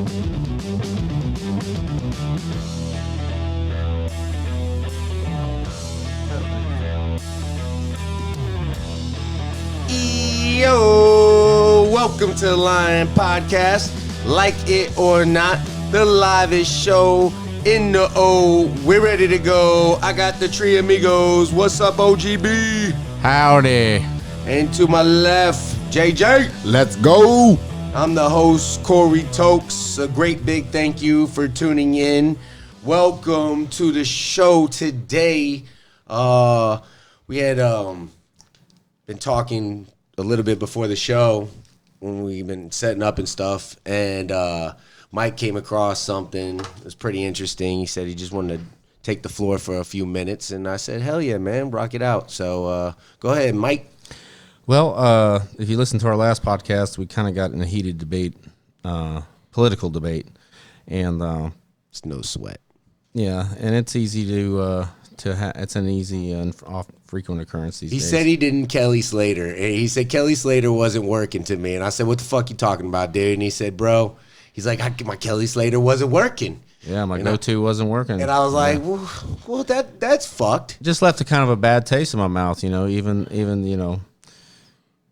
Yo, welcome to the Lion Podcast. Like it or not, the livest show in the O. We're ready to go. I got the three amigos. What's up, OGB? Howdy. And to my left, JJ. Let's go. I'm the host, Corey Tokes. A great big thank you for tuning in. Welcome to the show today. We had been talking a little bit before the show when we've been setting up and stuff, and Mike came across something. It was pretty interesting. He said he just wanted to take the floor for a few minutes, and I said, hell yeah, man, rock it out. So go ahead, Mike. Well, if you listen to our last podcast, we kind of got in a heated debate, political debate, and It's no sweat. Yeah, and it's easy to it's an easy and frequent occurrence these days. He said he didn't Kelly Slater. And he said Kelly Slater wasn't working to me. And I said, what the fuck you talking about, dude? And he said, bro, he's like, my Kelly Slater wasn't working. Yeah, my go-to wasn't working. And I was like, well, that's fucked. Just left a kind of a bad taste in my mouth, even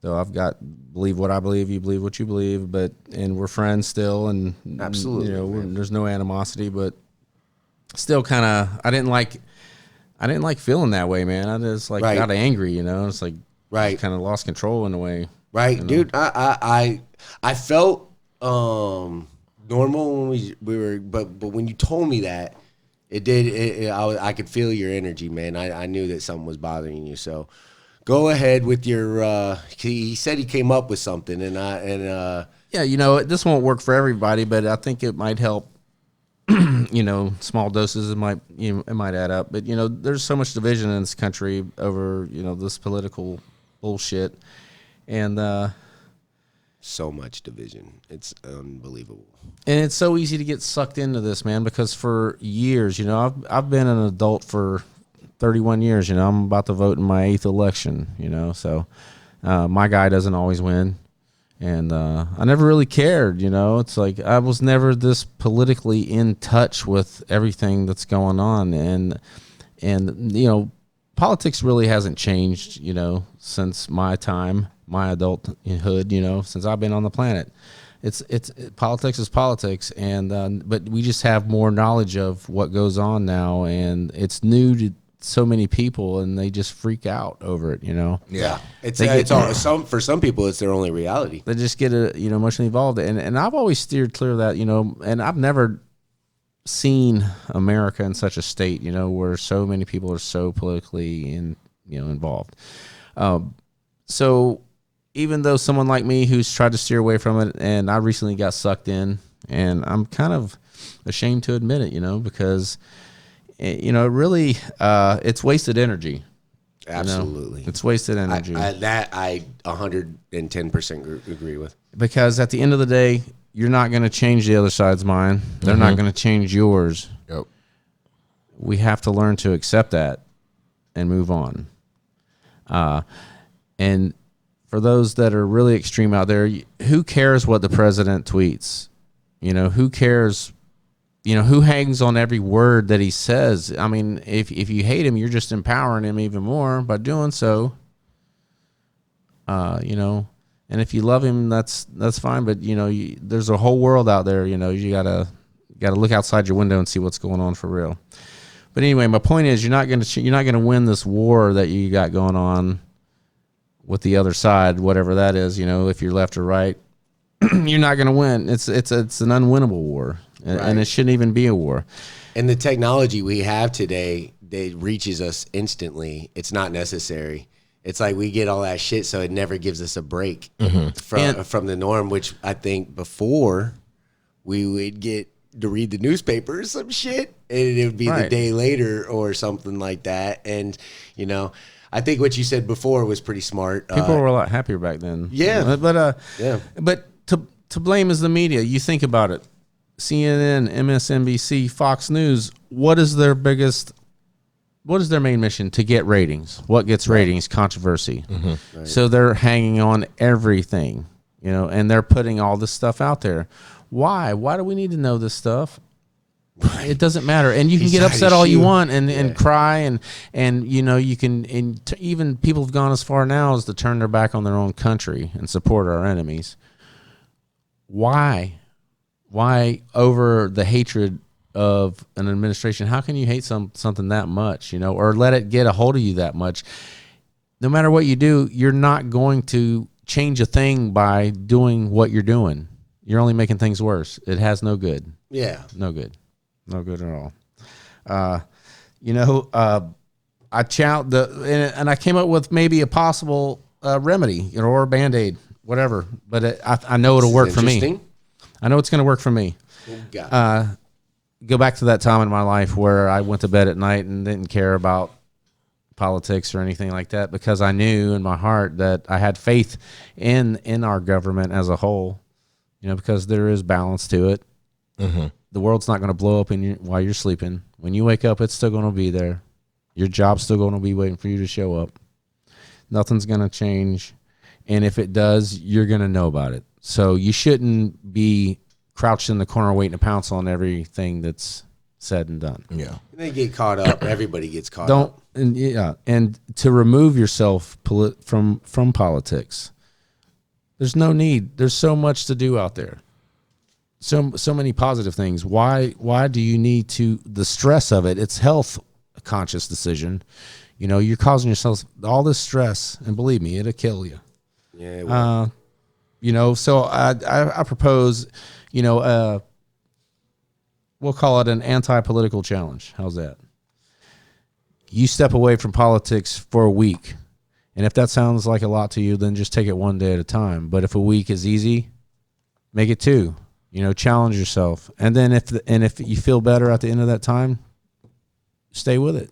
though I've got believe what I believe, you believe what you believe, and we're friends still, and absolutely, there's no animosity, but still kind of I didn't like feeling that way, man. I just got angry, It's like kind of lost control in a way. Right, dude. I felt normal when we were, but when you told me that, I could feel your energy, man. I knew that something was bothering you. So go ahead with your. He said he came up with something, yeah, this won't work for everybody, but I think it might help. Small doses it might add up, but there's so much division in this country over this political bullshit, and so much division. It's unbelievable, and it's so easy to get sucked into this, man. Because for years, I've been an adult for 31 years. I'm about to vote in my 8th election. So my guy doesn't always win. And I never really cared, It's like I was never this politically in touch with everything that's going on, and politics really hasn't changed, since my time, my adulthood, since I've been on the planet. It's politics is politics, and but we just have more knowledge of what goes on now, and it's new to so many people, and they just freak out over it, Yeah, for some people, it's their only reality. They just get emotionally involved, and I've always steered clear of that, and I've never seen America in such a state, where so many people are so politically involved. So even though someone like me who's tried to steer away from it, and I recently got sucked in, and I'm kind of ashamed to admit it, because it really, it's wasted energy. Absolutely. It's wasted energy. I 110% agree with. Because at the end of the day, you're not going to change the other side's mind. They're not going to change yours. Yep. We have to learn to accept that and move on. And for those that are really extreme out there, who cares what the president tweets? Who cares? Who hangs on every word that he says? I mean, if you hate him, you're just empowering him even more by doing so. And if you love him, that's fine. But there's a whole world out there. You gotta look outside your window and see what's going on for real. But anyway, my point is, you're not gonna win this war that you got going on with the other side, whatever that is. If you're left or right, you're not gonna win. It's an unwinnable war. And it shouldn't even be a war. And the technology we have today, that reaches us instantly. It's not necessary. It's like we get all that shit, so it never gives us a break from the norm, which I think before we would get to read the newspaper or some shit, and it would be the day later or something like that. And, I think what you said before was pretty smart. People were a lot happier back then. Yeah. But to blame is the media. You think about it. CNN, MSNBC, Fox News, what is their main mission? To get ratings. What gets ratings? Controversy. So they're hanging on everything. and they're putting all this stuff out there. Why do we need to know this stuff? Right. It doesn't matter, and you can get upset all you want and cry and you can, and even people have gone as far now as to turn their back on their own country and support our enemies. Why over the hatred of an administration? How can you hate something that much, or let it get a hold of you that much? No matter what you do, you're not going to change a thing by doing what you're doing. You're only making things worse. It has no good. Yeah. No good. No good at all. I challenged and I came up with maybe a possible remedy, or a Band-Aid, whatever. But I know it'll work for me. I know it's going to work for me. Go back to that time in my life where I went to bed at night and didn't care about politics or anything like that, because I knew in my heart that I had faith in our government as a whole, because there is balance to it. Mm-hmm. The world's not going to blow up while you're sleeping. When you wake up, it's still going to be there. Your job's still going to be waiting for you to show up. Nothing's going to change. And if it does, you're going to know about it. So you shouldn't be crouched in the corner waiting to pounce on everything that's said and done. Yeah. They get caught up. Everybody gets caught up. And to remove yourself from politics. There's no need. There's so much to do out there. So many positive things. Why do you need the stress of it? It's health conscious decision. You're causing yourself all this stress, and believe me, it'll kill you. Yeah. It will. So I propose, we'll call it an anti-political challenge. How's that? You step away from politics for a week. And if that sounds like a lot to you, then just take it one day at a time. But if a week is easy, make it 2. Challenge yourself. And then if you feel better at the end of that time, stay with it.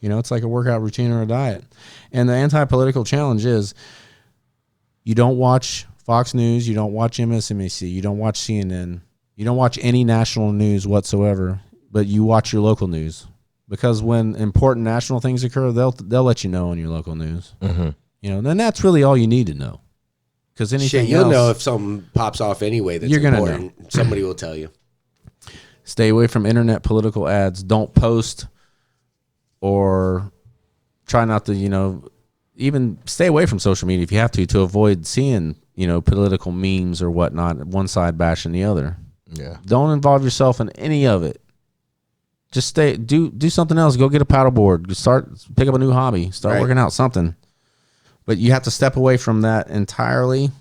It's like a workout routine or a diet. And the anti-political challenge is you don't watch Fox News, you don't watch MSNBC, you don't watch CNN, you don't watch any national news whatsoever, but you watch your local news. Because when important national things occur, they'll let you know on your local news. Mm-hmm. Then that's really all you need to know. Because anything you'll else, know if something pops off anyway that's you're important. Know. Somebody will tell you. Stay away from internet political ads. Don't post or try not to, even stay away from social media if you have to avoid seeing, political memes or whatnot, one side bashing the other. Yeah. Don't involve yourself in any of it. Just do something else. Go get a paddleboard. Pick up a new hobby. Start working out, something. But you have to step away from that entirely.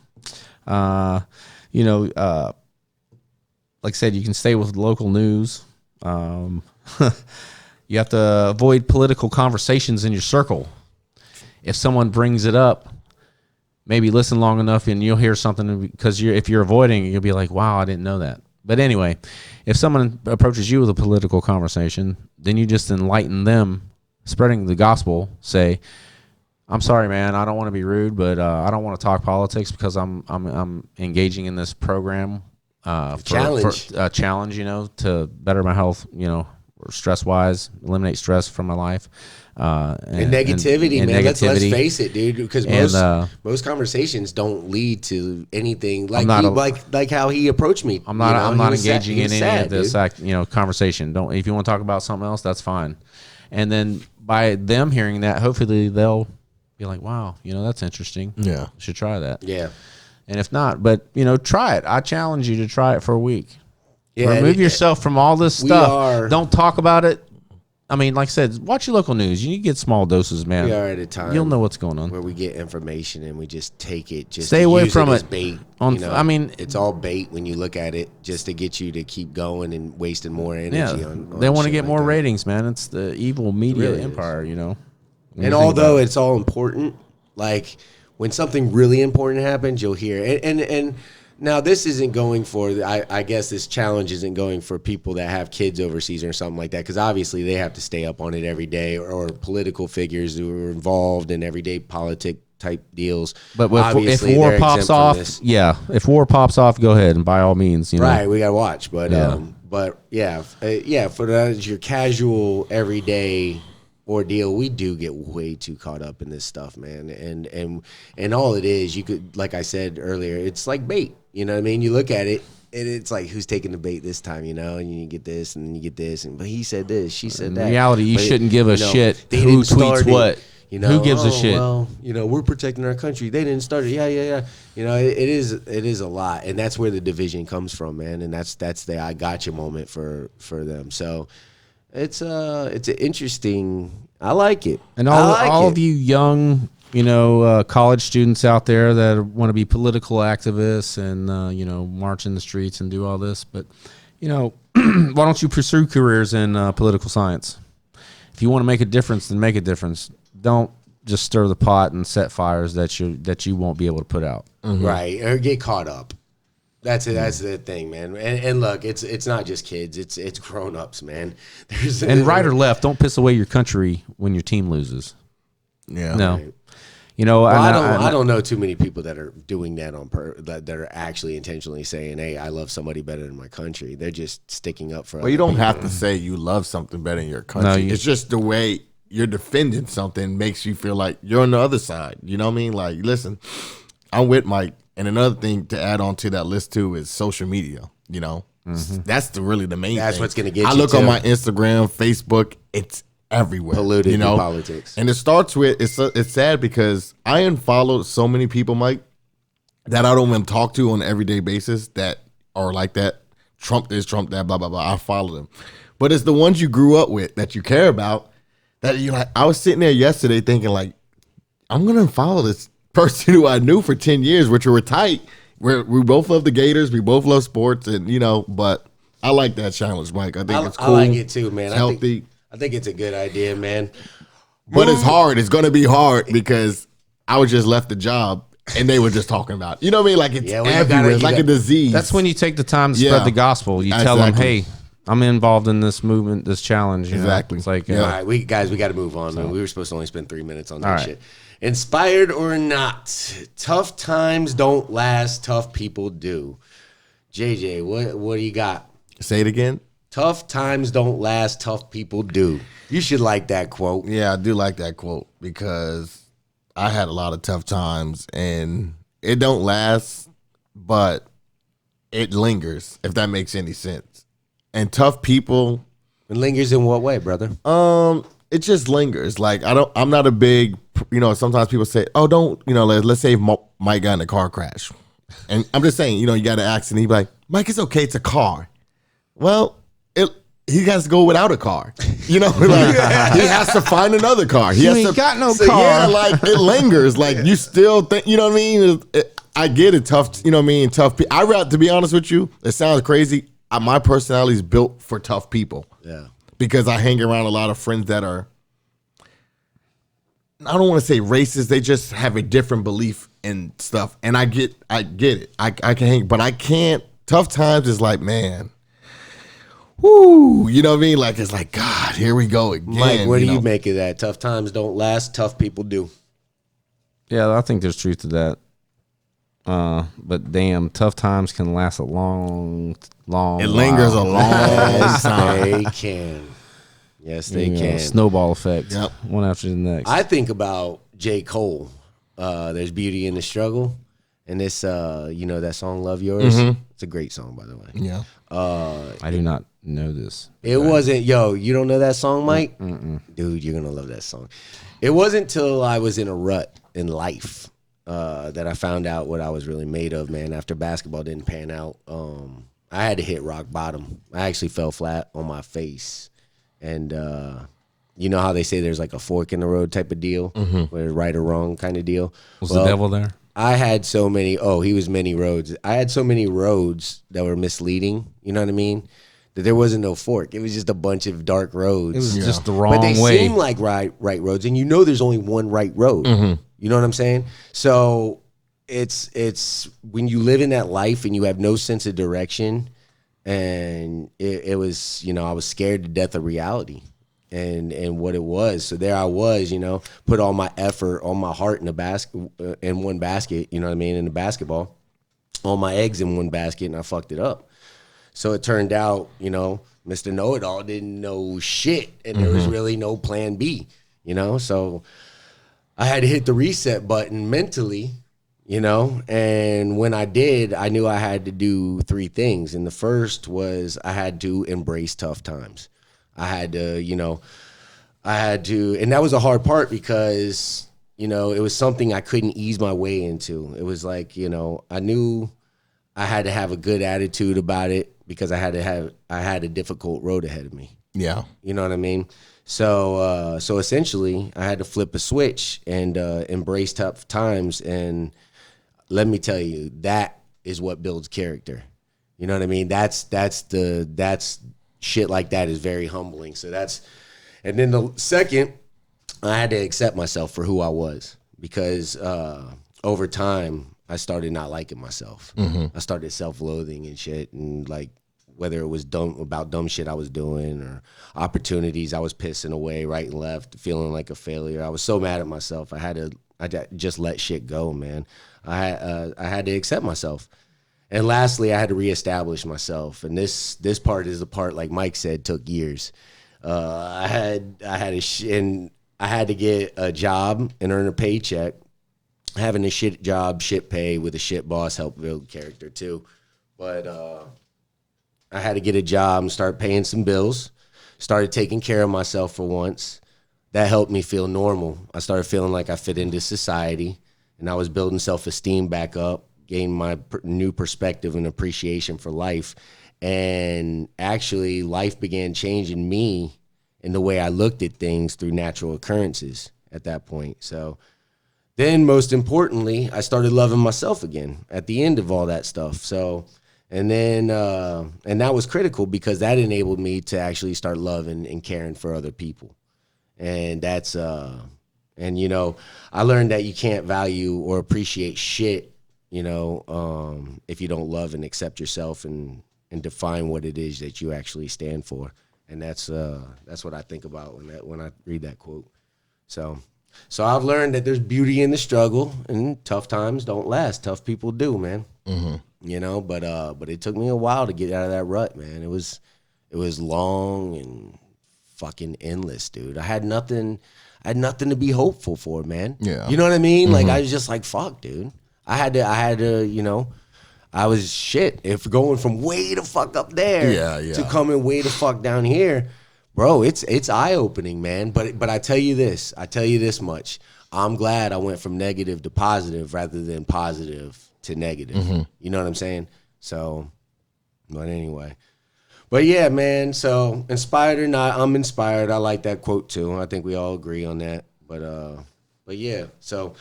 Like I said, you can stay with local news. You have to avoid political conversations in your circle. If someone brings it up, maybe listen long enough and you'll hear something, because if you're avoiding it, you'll be like, wow, I didn't know that. But anyway, if someone approaches you with a political conversation, then you just enlighten them, spreading the gospel. Say, I'm sorry, man, I don't want to be rude, but I don't want to talk politics because I'm engaging in this program challenge, to better my health, stress wise, eliminate stress from my life. And negativity, man. Let's face it, dude. Because most conversations don't lead to anything like how he approached me. I'm not engaging in any of this, conversation. If you want to talk about something else, that's fine. And then by them hearing that, hopefully they'll be like, wow, that's interesting. Yeah, should try that. Yeah. And if not, but try it. I challenge you to try it for a week. Yeah, remove yourself from all this stuff. Don't talk about it. I mean, like I said, watch your local news. You get small doses, man. We are at a time. You'll know what's going on. Where we get information and we just take it. Just stay away from it. Bait. It's all bait when you look at it, just to get you to keep going and wasting more energy on they want to get more ratings, man. It's the evil media empire, And although it's all important, like when something really important happens, you'll hear. And now this isn't going for, I guess this challenge isn't going for people that have kids overseas or something like that, because obviously they have to stay up on it every day, or political figures who are involved in everyday politic type deals. But if war pops off, if war pops off, go ahead and by all means, Right, we gotta watch, but for your casual everyday ordeal, we do get way too caught up in this stuff, man. And all it is, you could, like I said earlier, it's like bait. You know what I mean? You look at it, and it's like, who's taking the bait this time, you know? And you get this, and then you get this, and but he said this, she said that. In reality, you shouldn't give a shit they who didn't start tweets it. what. You know, Who gives a shit? Well, you know, we're protecting our country. They didn't start it. Yeah. You know, it is a lot, and that's where the division comes from, man. And that's the I gotcha moment for them. So it's an interesting. I like it. And all of you young, college students out there that want to be political activists and march in the streets and do all this, but why don't you pursue careers in political science? If you want to make a difference, then make a difference. Don't just stir the pot and set fires that you won't be able to put out. Mm-hmm. Right, or get caught up. That's it. That's the thing, man. And look, it's not just kids. It's grown ups, man. And right or left, don't piss away your country when your team loses. Yeah. No. Right. Well, I don't know too many people that are doing that that are actually intentionally saying, "Hey, I love somebody better than my country." They're just sticking up for. Well, you don't have to say you love something better than your country. It's just the way you're defending something makes you feel like you're on the other side. You know what I mean? Like, listen, I'm with Mike. And another thing to add on to that list too is social media. That's really the main. That's thing. what's gonna get. I look on my Instagram, Facebook. It's everywhere. Polluted politics. And it starts with it's sad because I unfollowed so many people, Mike, that I don't even talk to on an everyday basis that are like that. Trump this, Trump that, blah blah blah. I follow them, but it's the ones you grew up with that you care about. That you like. I was sitting there yesterday thinking like, I'm gonna follow this person who I knew for 10 years, which were tight. We both love the Gators. We both love sports, and but I like that challenge, Mike. I think it's cool. I like it too, man. It's healthy. I think it's a good idea, man. But it's hard. It's going to be hard because I was just left the job and they were just talking about it. You know what I mean? Like it's everywhere. It's like a disease. That's when you take the time to spread the gospel. You tell them, hey, I'm involved in this movement, this challenge. Exactly. It's like, all right, we got to move on. Man. We were supposed to only spend 3 minutes on that shit. Inspired or not, tough times don't last, tough people do. JJ, what do you got? Say it again. Tough times don't last, tough people do. You should like that quote. Yeah, I do like that quote because I had a lot of tough times and it don't last, but it lingers, if that makes any sense. And tough people. It lingers in what way, brother? It just lingers. Like I'm not a big, sometimes people say, oh, don't, let's say Mike got in a car crash. And I'm just saying, you got an accident. He'd be like, Mike, it's okay. It's a car. Well, he has to go without a car. Like, he has to find another car. He ain't got no car. Yeah, like it lingers. Like you still think, you know what I mean? I get it. Tough, you know what I mean? Tough. To be honest with you, it sounds crazy. My personality is built for tough people. Yeah. Because I hang around a lot of friends that are, I don't want to say racist. They just have a different belief in stuff. And I get it. I can hang, but I can't. Tough times is like, man, whoo, you know what I mean? Like, it's like, God, here we go again. Mike, what do you make of that? Tough times don't last, tough people do. Yeah, I think there's truth to that. But damn, tough times can last a long It lingers a long time. They can. Yes, they can. Snowball effect. Yep. One after the next. I think about J. Cole. There's beauty in the struggle. And this, that song "Love Yours." Mm-hmm. It's a great song, by the way. Yeah. I do not know this. It wasn't. You don't know that song, Mike? Dude, you're gonna love that song. It wasn't till I was in a rut in life that I found out what I was really made of. Man, after basketball didn't pan out, I had to hit rock bottom. I actually fell flat on my face, and you know how they say there's like a fork in the road type of deal, where right or wrong kind of deal. Was the devil there? I had so many. Oh, he was many roads. I had so many roads that were misleading. You know what I mean? That there wasn't no fork. It was just a bunch of dark roads. It was just the wrong way. But they seem like right roads, and there's only one right road. You know what I'm saying? So it's when you live in that life and you have no sense of direction, and it was I was scared to death of reality. And what it was. So there I was, put all my effort, all my heart in in one basket, you know what I mean, in the basketball, all my eggs in one basket, and I fucked it up. So it turned out, you know, Mr. Know-It-All didn't know shit, and there was really no plan B, you know? So I had to hit the reset button mentally, you know? And when I did, I knew I had to do 3 things. And the first was I had to embrace tough times. I had to, you know, and that was a hard part because, you know, it was something I couldn't ease my way into. It was like, you know, I knew I had to have a good attitude about it because I had a difficult road ahead of me. Yeah. You know what I mean? So essentially I had to flip a switch and embrace tough times. And let me tell you, that is what builds character. You know what I mean? That's shit like that is very humbling. So and then the second, I had to accept myself for who I was because over time I started not liking myself. I started self-loathing and shit, and like whether it was dumb shit I was doing or opportunities I was pissing away right and left, feeling like a failure. I was so mad at myself. I had to just let shit go, man. I had to accept myself. And lastly, I had to reestablish myself. And this part is the part, like Mike said, took years. I had to get a job and earn a paycheck. Having a shit job, shit pay with a shit boss helped build character too. But I had to get a job and start paying some bills. Started taking care of myself for once. That helped me feel normal. I started feeling like I fit into society, and I was building self-esteem back up, gaining my new perspective and appreciation for life. And actually, life began changing me in the way I looked at things through natural occurrences at that point. So then, most importantly, I started loving myself again at the end of all that stuff. So, and then, and that was critical because that enabled me to actually start loving and caring for other people. And that's, and you know, I learned that you can't value or appreciate shit, you know, if you don't love and accept yourself and define what it is that you actually stand for. And that's what I think about when I read that quote. So I've learned that there's beauty in the struggle, and tough times don't last. Tough people do, man. You know, but it took me a while to get out of that rut, man. It was long and fucking endless, dude. I had nothing to be hopeful for, man. Yeah. You know what I mean? Like I was just like, fuck, dude. I had to, you know, I was shit. If going from way the fuck up there to coming way the fuck down here. Bro, it's eye-opening, man. But I tell you this much. I'm glad I went from negative to positive rather than positive to negative. You know what I'm saying? So, but anyway. But yeah, man, so inspired or not, I'm inspired. I like that quote too. I think we all agree on that. But yeah, so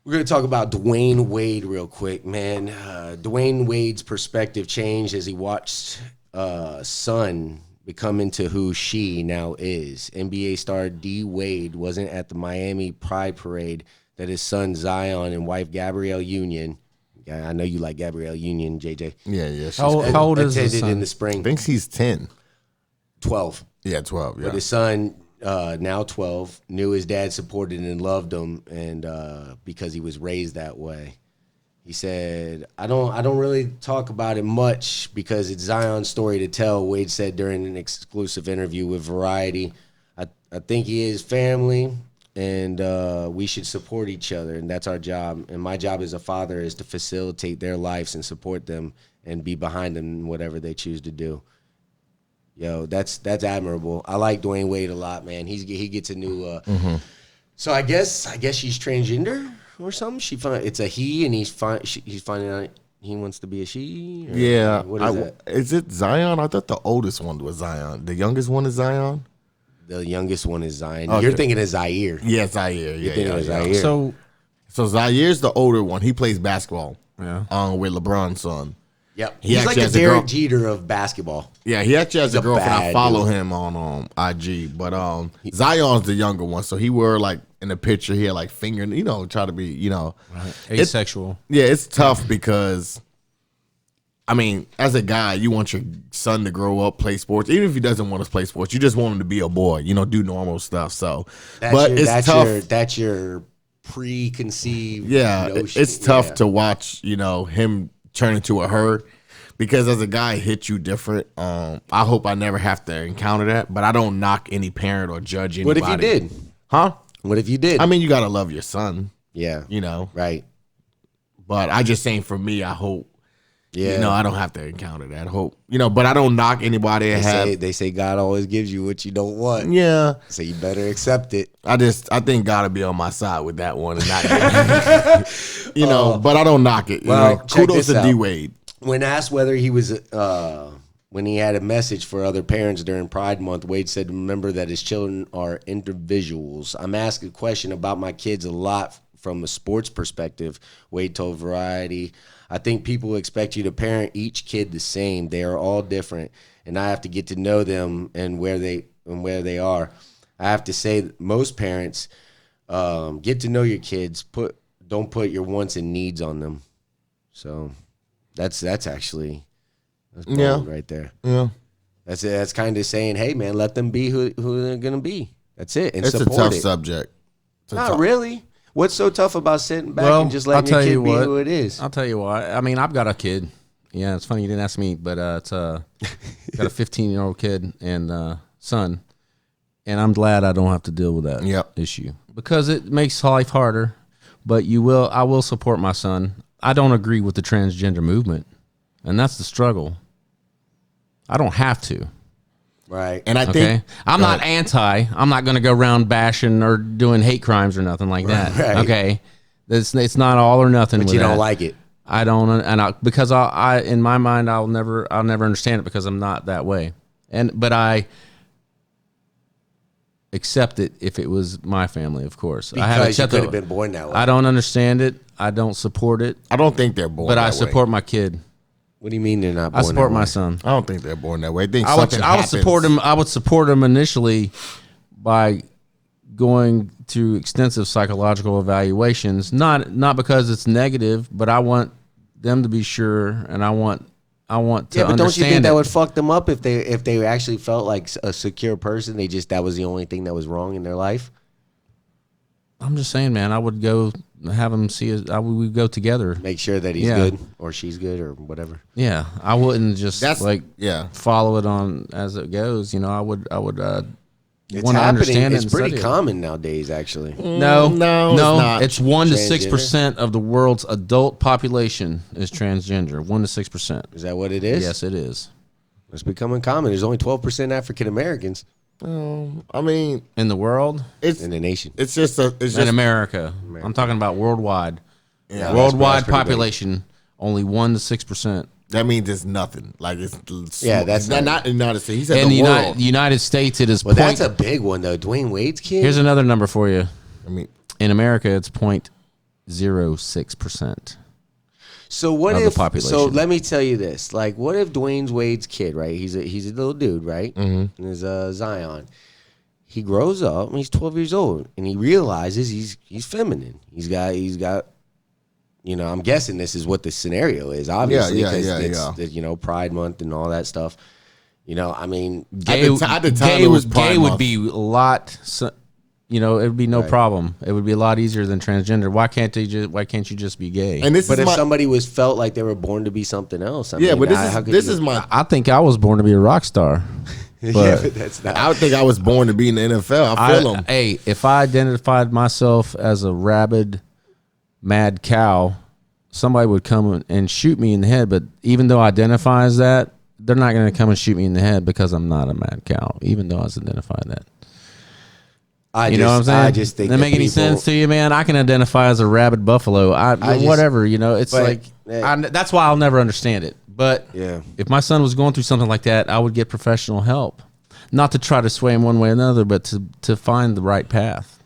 we're going to talk about Dwayne Wade real quick, man. Dwayne Wade's perspective changed as he watched son become into who she now is. NBA star D. Wade wasn't at the Miami Pride Parade that his son Zion and wife Gabrielle Union, I know you like Gabrielle Union, JJ. Yeah. How old is his attended son? in the spring. I think he's 10. 12. Yeah, 12. Yeah. But his son, now 12, knew his dad supported and loved him, and because he was raised that way. He said, I don't really talk about it much because it's Zion's story to tell, Wade said during an exclusive interview with Variety. I think he is family, and we should support each other, and that's our job. And my job as a father is to facilitate their lives and support them and be behind them in whatever they choose to do. Yo, that's admirable. I like Dwayne Wade a lot, man. He gets a new. So I guess she's transgender or something. It's a he, and he's finding out he wants to be a she. Or Yeah. what is that? Is it Zion? I thought the oldest one was Zion. The youngest one is Zion? The youngest one is Zion. Okay. You're thinking of Zaire. Yeah, Zaire. You're thinking of Zaire. So Zaire's the older one. He plays basketball. Yeah. With LeBron's son. Yep. He He's like actually a has a Derek girl- Jeter of basketball. Yeah, he actually has He's a girlfriend. I bad follow dude. him on IG. But Zion's the younger one. So he wore like in the picture, he had like finger, try to be, Asexual. It's tough because I mean, as a guy, you want your son to grow up, play sports. Even if he doesn't want to play sports, you just want him to be a boy, do normal stuff. So it's tough. That's your preconceived Yeah, notion. it's tough to watch, him turn into a her, because as a guy, I hit you different. I hope I never have to encounter that, but I don't knock any parent or judge anybody. What if you did? Huh? What if you did? I mean, you gotta love your son. Yeah. You know. Right. But I just saying for me, I hope. Yeah. You know, I don't have to encounter that. Hope. You know, but I don't knock anybody that They say God always gives you what you don't want. Yeah. So you better accept it. I think God will be on my side with that one and not you know, but I don't knock it. Well, You know, check kudos this to out. D Wade. When asked whether he was when he had a message for other parents during Pride Month, Wade said, "Remember that his children are individuals. I'm asked a question about my kids a lot from a sports perspective." Wade told Variety, "I think people expect you to parent each kid the same. They are all different, and I have to get to know them and where they are. I have to say that most parents get to know your kids. Don't put your wants and needs on them." So that's actually bold right there. Yeah. That's kind of saying, hey man, let them be who they're gonna be. That's it. And It's a support tough it. subject. Not really. What's so tough about sitting back Well, and just letting your kid be who it is? I'll tell you what. I mean, I've got a kid. Yeah, it's funny you didn't ask me, but it's got a 15-year-old kid and son, and I'm glad I don't have to deal with that issue because it makes life harder. But I will support my son. I don't agree with the transgender movement, and that's the struggle. I don't have to. Right. And I think I'm not anti. I'm not going to go around bashing or doing hate crimes or nothing like that. Right. Okay, it's not all or nothing. But with you don't that. like it. I don't, because I in my mind I'll never understand it because I'm not that way. But I accept it if it was my family, of course. Because I have you accepted could have been born that way. I don't understand it. I don't support it. I don't think they're born But that I way. support my kid. What do you mean they're not born I support that my way? son. I don't think they're born that way. I think I would happens. support him. I would support him initially by going through extensive psychological evaluations. Not because it's negative, but I want them to be sure, and I want to understand. Yeah, but don't you think that it. would fuck them up if they actually felt like a secure person? That was the only thing that was wrong in their life. I'm just saying, man. I would go have him see us. We would go together. Make sure that he's good or she's good or whatever. Yeah, I wouldn't just yeah. follow it on as it goes. You know, I would It's want to happening. understand it. It's and pretty study it. common nowadays, actually. No, it's not. It's 1 to 6% of the world's adult population is transgender. 1 to 6%. Is that what it is? Yes, it is. It's becoming common. There's only 12% African Americans I mean, In the world, in the nation. it's just in America. I'm talking about worldwide. Yeah, Worldwide that's pretty big. population, only 1 to 6%. that means it's nothing. Like it's that's not in the United States. He said In the the world. United States, it is Well, that's a big one though. Dwayne Wade's kid. Here's another number for you. I mean, In America, it's 0.06%. So what of the if? population. So let me tell you this. Like, what if Dwayne Wade's kid, right? He's a little dude, right? Mm-hmm. And there's Zion. He grows up and he's 12 years old, and he realizes he's feminine. He's got. You know, I'm guessing this is what the scenario is. Obviously, it's Pride Month and all that stuff. You know, I mean, Gay, at the time it was Pride gay would Month. be a lot. It would be no problem. It would be a lot easier than transgender. Why can't you just be gay? and this but is if somebody felt like they were born to be something else, I mean, but how could this you- is my. I think I was born to be a rock star. yeah, But but that's not. I would think I was born to be in the NFL. I feel him. Hey, if I identified myself as a rabid, mad cow, somebody would come and shoot me in the head. But even though I identify as that, they're not going to come and shoot me in the head because I'm not a mad cow, even though I was identified that. You know what I'm saying? I just think that make any sense to you, man? I can identify as a rabid buffalo. Whatever, you know. It's But, that's why I'll never understand it. But Yeah. if my son was going through something like that, I would get professional help, not to try to sway him one way or another, but to find the right path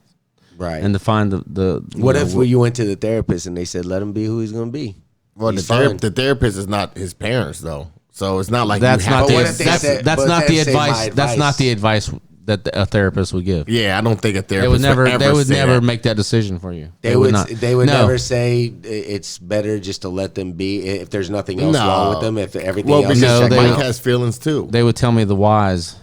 Right. and to find the. What if you went to the therapist and they said, let him be who he's going to be? Well, He's fine. the therapist is not his parents though, so it's not like That's you have not to- But what the if they that's said- that's but not if the they say advice. my That's not advice- the advice that a therapist would give. Yeah, I don't think a therapist They would never. ever They would say never that. make that decision for you. They would not. no. No. never say it's better just to let them be if there's nothing else No. wrong with them, if everything Well, else because is checked they Mike out. has feelings too. They would tell me the whys.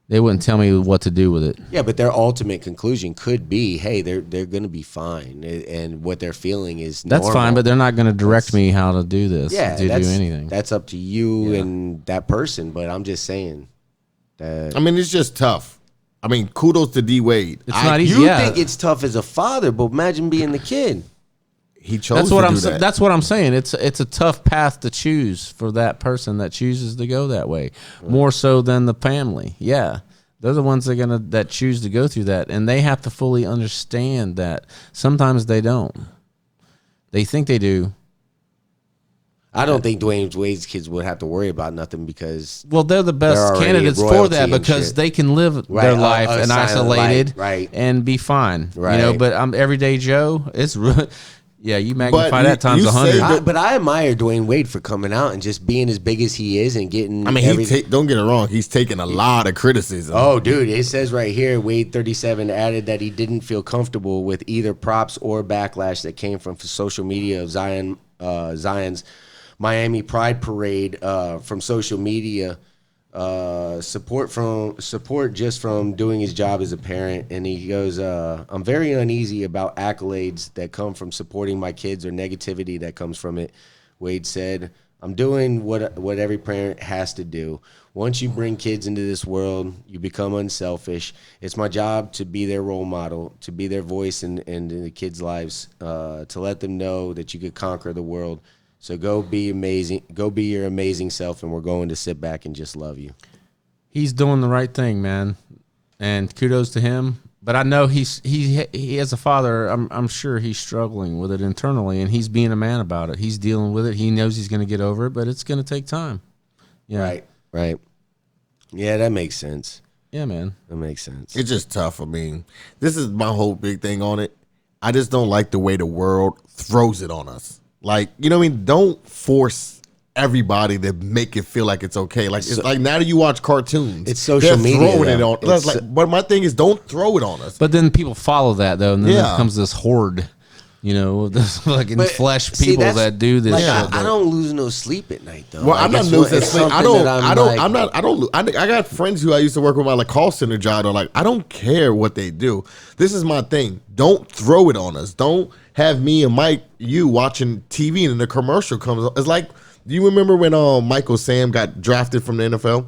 They wouldn't tell me what to do with it. Yeah, but their ultimate conclusion could be, hey, they're going to be fine, and what they're feeling is That's normal. fine, but they're not going to direct me how to do this. Yeah, to do anything. That's up to you and that person. But I'm just saying that. I mean, it's just tough. I mean, kudos to D Wade. It's not easy. You think it's tough as a father, but imagine being the kid. He chose. That's what to I'm. do that. That's what I'm saying. It's a tough path to choose for that person that chooses to go that way, more so than the family. Yeah, they're the ones that choose to go through that, and they have to fully understand that. Sometimes they don't. They think they do. I don't think Dwayne Wade's kids would have to worry about nothing because They're the best already candidates for royalty that and because shit. they can live Right, their life and silent isolated, right. and be fine. Right. You know, but I'm everyday Joe. It's really, yeah. You magnify you- that times you say 100. but I admire Dwayne Wade for coming out and just being as big as he is and getting. I mean, don't get it wrong. He's taking a lot of criticism. Oh, dude, it says right here, Wade 37 added that he didn't feel comfortable with either props or backlash that came from social media of Zion's Miami Pride Parade from social media. Support just from doing his job as a parent. And he goes, I'm very uneasy about accolades that come from supporting my kids or negativity that comes from it. Wade said, I'm doing what every parent has to do. Once you bring kids into this world, you become unselfish. It's my job to be their role model, to be their voice in the kids' lives, to let them know that you could conquer the world. So go be amazing. Go be your amazing self, and we're going to sit back and just love you. He's doing the right thing, man, and kudos to him. But I know he as a father, I'm sure he's struggling with it internally, and he's being a man about it. He's dealing with it. He knows he's going to get over it, but it's going to take time. Yeah. Right. Yeah, that makes sense. Yeah, man. That makes sense. It's just tough. I mean, this is my whole big thing on it. I just don't like the way the world throws it on us. Like, you know what I mean? Don't force everybody to make it feel like it's okay. Like, it's like now that you watch cartoons, it's social media, throwing it though. on. That's like, but my thing is, don't throw it on us. But then people follow that though, and then Yeah. it becomes this horde. You know, this fucking But, flesh see, people that's- that do this Like, shit. I don't lose no sleep at night though. Well, Like, I'm not it's losing it's sleep. something that I got friends who I used to work with my like call center job. They're like, I don't care what they do. This is my thing. Don't throw it on us. Don't have me and Mike, you watching TV and then the commercial comes up. It's like, do you remember when Michael Sam got drafted from the NFL?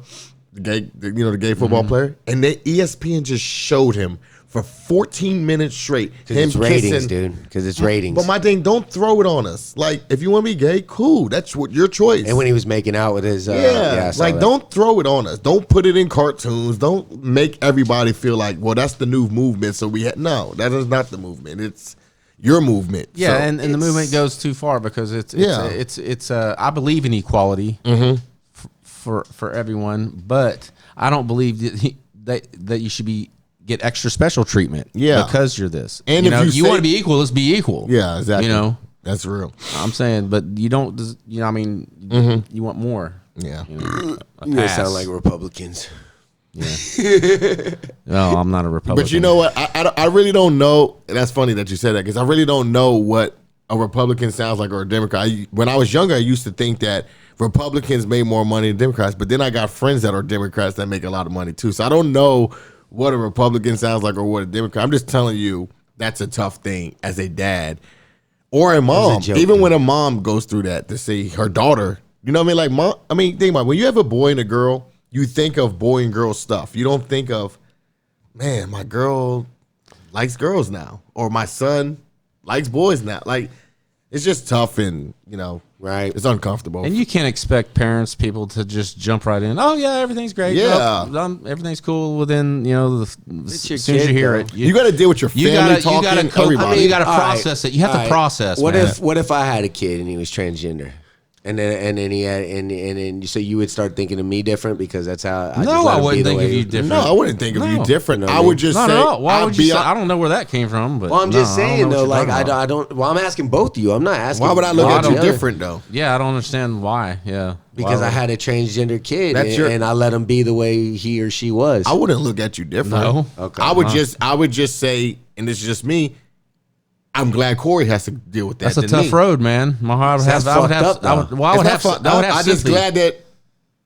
The gay football player? And ESPN just showed him for 14 minutes straight. Because it's ratings, dude. Because it's ratings. But my thing, don't throw it on us. Like, if you want to be gay, cool. That's your choice. And when he was making out with his, I saw like that. don't throw it on us. Don't put it in cartoons. Don't make everybody feel like, well, that's the new movement. So no, that is not the movement. It's your movement. Yeah, So and the movement goes too far because it's I believe in equality for everyone, but I don't believe that you should get extra special treatment. Yeah. because you're this. And you if know, you you say- want to be equal, let's be equal. yeah, exactly. You know, that's real. I'm saying, but you don't. You know, I mean, you want more. Yeah. You know, a You guys pass. sound like Republicans. No, I'm not a Republican. But you know what? I really don't know. And that's funny that you said that because I really don't know what a Republican sounds like or a Democrat. When I was younger, I used to think that Republicans made more money than Democrats. But then I got friends that are Democrats that make a lot of money too. So I don't know what a Republican sounds like or what a Democrat. I'm just telling you that's a tough thing as a dad or a mom. joke, Even dude. when a mom goes through that to see her daughter. You know what I mean? Like mom. I mean, think about it. When you have a boy and a girl, you think of boy and girl stuff. You don't think of, man, my girl likes girls now, or my son likes boys now. Like, it's just tough and, Right. it's uncomfortable. And you can't expect people to just jump right in. Oh yeah, everything's great. Yeah. Everything's cool. Within as your soon as you kid, hear though. it, you got to deal with your family talking, everybody. you got to All right. process it. You have All to right. process. What man. if I had a kid and he was transgender? And then he had and then so you would start thinking of me different because that's how I just No, let I him wouldn't be the think of way- you different. No, I wouldn't think of you No. different. No, I would just Not say, at all. Why would you say? I I don't know where that came from, but Well, I'm just no, I don't saying know though, what you're like talking I about. don't. Well, I'm asking both of you. I'm not asking. Why would I look No, at I you don't. different though? Yeah, I don't understand why. Yeah, Because Why I would- had a transgender kid That's your- and I let him be the way he or she was. I wouldn't look at you different. No. Okay. I would just say, and it's just me. I'm glad Corey has to deal with that. That's a than tough me. road, man. I would That's have. I would fucked have. up, though. I would, well, I It's would not have. fun. I would have I'm just sympathy. glad that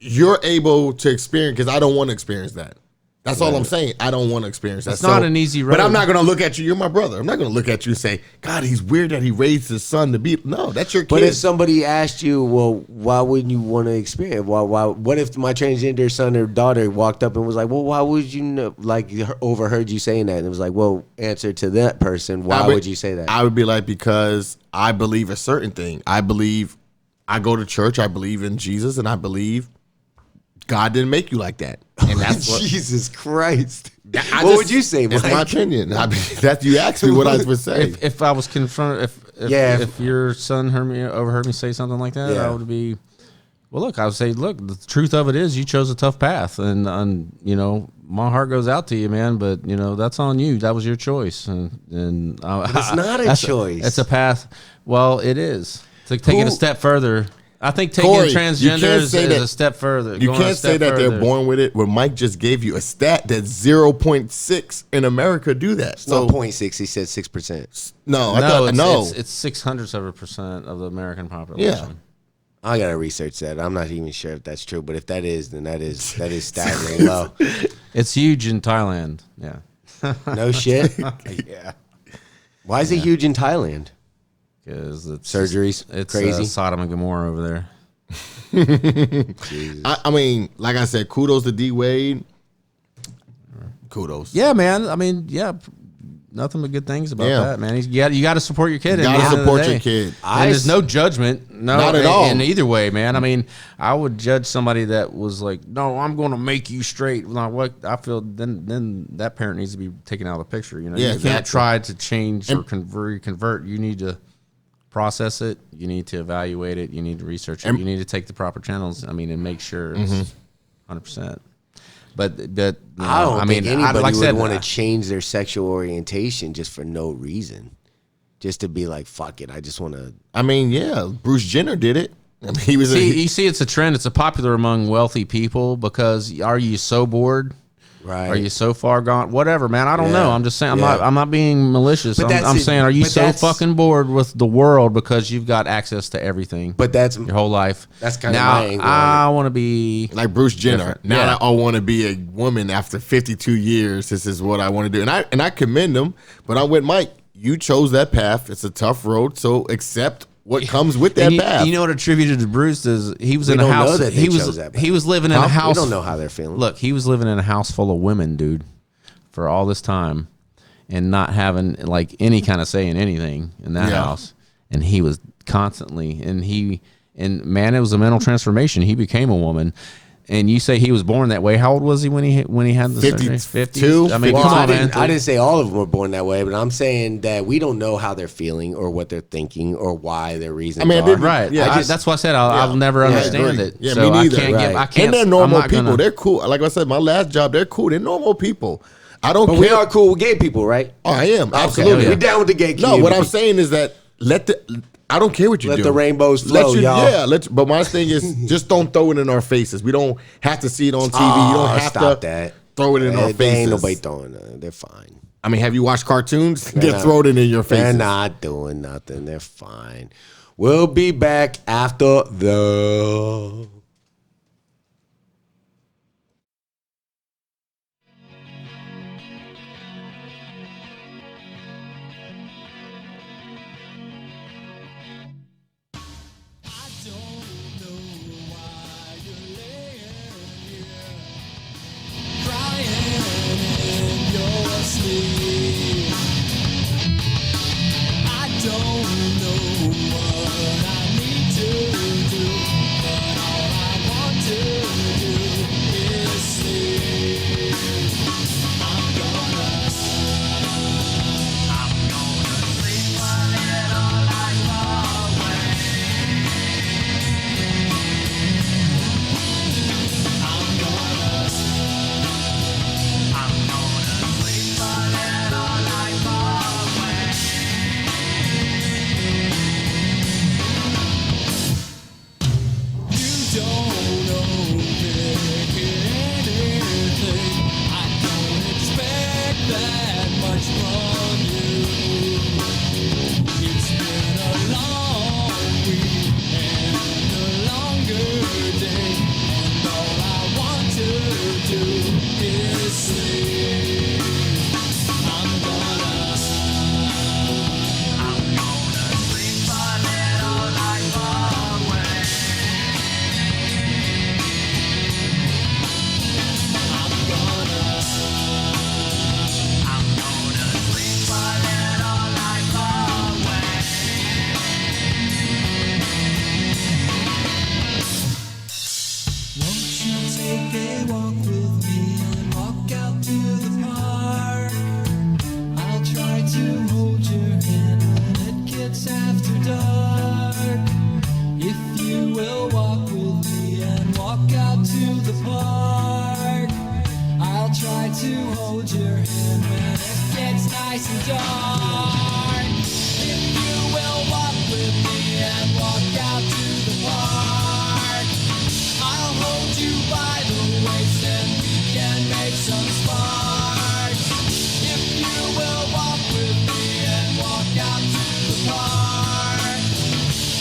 you're able to experience because I don't want to experience that. That's all I'm saying. I don't want to experience that. It's not an easy road. But I'm not going to look at you. You're my brother. I'm not going to look at you and say, God, he's weird that he raised his son to be. No, that's your kid. But if somebody asked you, well, why wouldn't you want to experience? Why? What if my transgender son or daughter walked up and was like, well, why would you know, like overheard you saying that? And it was like, well, answer to that person. Why would you say that? I would be like, because I believe a certain thing. I go to church. I believe in Jesus, and I believe God didn't make you like that. And that's what, Jesus Christ. What would you say, Mike? It's my opinion. That you asked me what I would say. If I was confronted, if your son overheard me say something like that, I would be, well, look, I would say, look, the truth of it is you chose a tough path, and you know, my heart goes out to you, man, but you know, that's on you. That was your choice, and it's not a choice. It's a path. Well, it is. To take it a step further. I think taking transgender is a step further. You can't say that they're born with it. When Mike just gave you a stat that 0.6 in America do that. It's not 0.6. He said 6%. No, it's 0.06% of the American population. Yeah. I gotta research that. I'm not even sure if that's true, but if that is, then that is staggering low. It's huge in Thailand. Yeah. No shit. Yeah. Why is it huge in Thailand? Because surgeries, it's crazy. Sodom and Gomorrah over there. I mean, like I said, kudos to D Wade. Kudos. Yeah, man. I mean, yeah, nothing but good things about that, man. You got to support your kid. You got to support your kid. And there's no judgment, not at all, in either way, man. I mean, I would judge somebody that was like, "No, I'm going to make you straight." Like, what I feel, then that parent needs to be taken out of the picture. You know, you can't try to change or convert. You need to process it. You need to evaluate it. You need to research it. You need to take the proper channels. I mean, and make sure it's 100%. But I don't think anybody would want to change their sexual orientation just for no reason, just to be like, fuck it, I just want to. I mean, yeah, Bruce Jenner did it. I mean, he was. You see, it's a trend. It's a popular among wealthy people because are you so bored? Right. Are you so far gone? Whatever, man. I don't know. I'm just saying. I'm not being malicious. I'm saying, are you so fucking bored with the world because you've got access to everything? But that's your whole life. That's kind of my angle. I want to be like Bruce Jenner. Now I want to be a woman after 52 years. This is what I want to do, and I commend him. But I'm with Mike. You chose that path. It's a tough road, so accept what comes with that path. You know what attributed to Bruce is he was in a house. He was living in a house. We don't know how they're feeling. Look, he was living in a house full of women, dude, for all this time, and not having like any kind of say in anything in that house. And he was constantly, and man, it was a mental transformation. He became a woman. And you say he was born that way. How old was he when he had the surgery? 52. I mean, come on, man. I didn't say all of them were born that way, but I'm saying that we don't know how they're feeling or what they're thinking or why their reasons are. Right. Yeah, that's why I said I'll never understand it. Yeah, so me neither. I can't. And they're normal people. They're cool. Like I said, my last job, they're cool. They're normal people. I don't care. But we are cool with gay people, right? Oh, I am. Absolutely. We're down with the gay community. No, what I'm saying is that I don't care what you do. Let the rainbows flow, y'all. Yeah, but my thing is, just don't throw it in our faces. We don't have to see it on TV. You don't have to throw it in our faces. Ain't nobody throwing it. They're fine. I mean, have you watched cartoons? They're throwing it in your faces. They're not doing nothing. They're fine. We'll be back after the... Don't know what I need to do, but all walk out to the park, I'll try to hold your hand when it gets nice and dark. If you will walk with me and walk out to the park, I'll hold you by the waist and we can make some sparks. If you will walk with me and walk out to the park,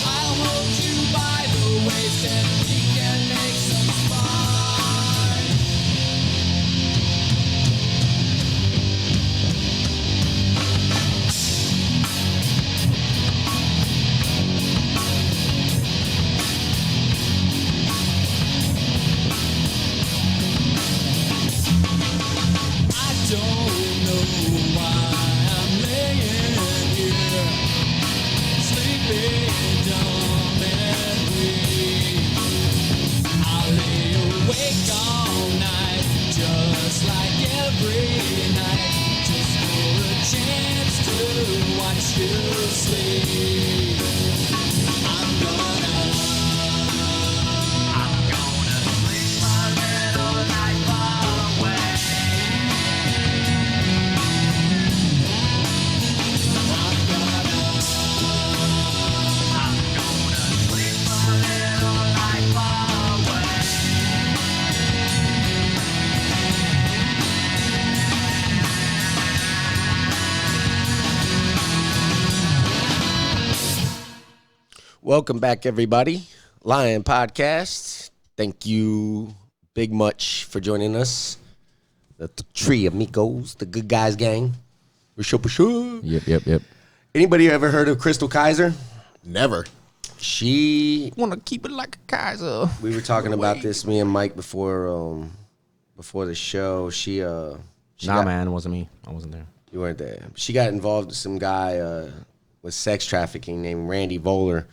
I'll hold you by the waist and we can make some sparks. I don't know why I'm laying here, sleeping dumb and weak. I lay awake all night, just like every night, just for a chance to watch you sleep. I'm gonna sleep my little life away. Welcome back, everybody. Lion Podcast. Thank you big much for joining us. The Tree Amigos, the Good Guys Gang. Yep. Anybody ever heard of Chrystul Kizer? Never. She, Want to keep it like a Kaiser. we were talking about this, me and Mike, before the show. She got- Man, it wasn't me. I wasn't there. You weren't there. She got involved with some guy with sex trafficking named Randy Voller.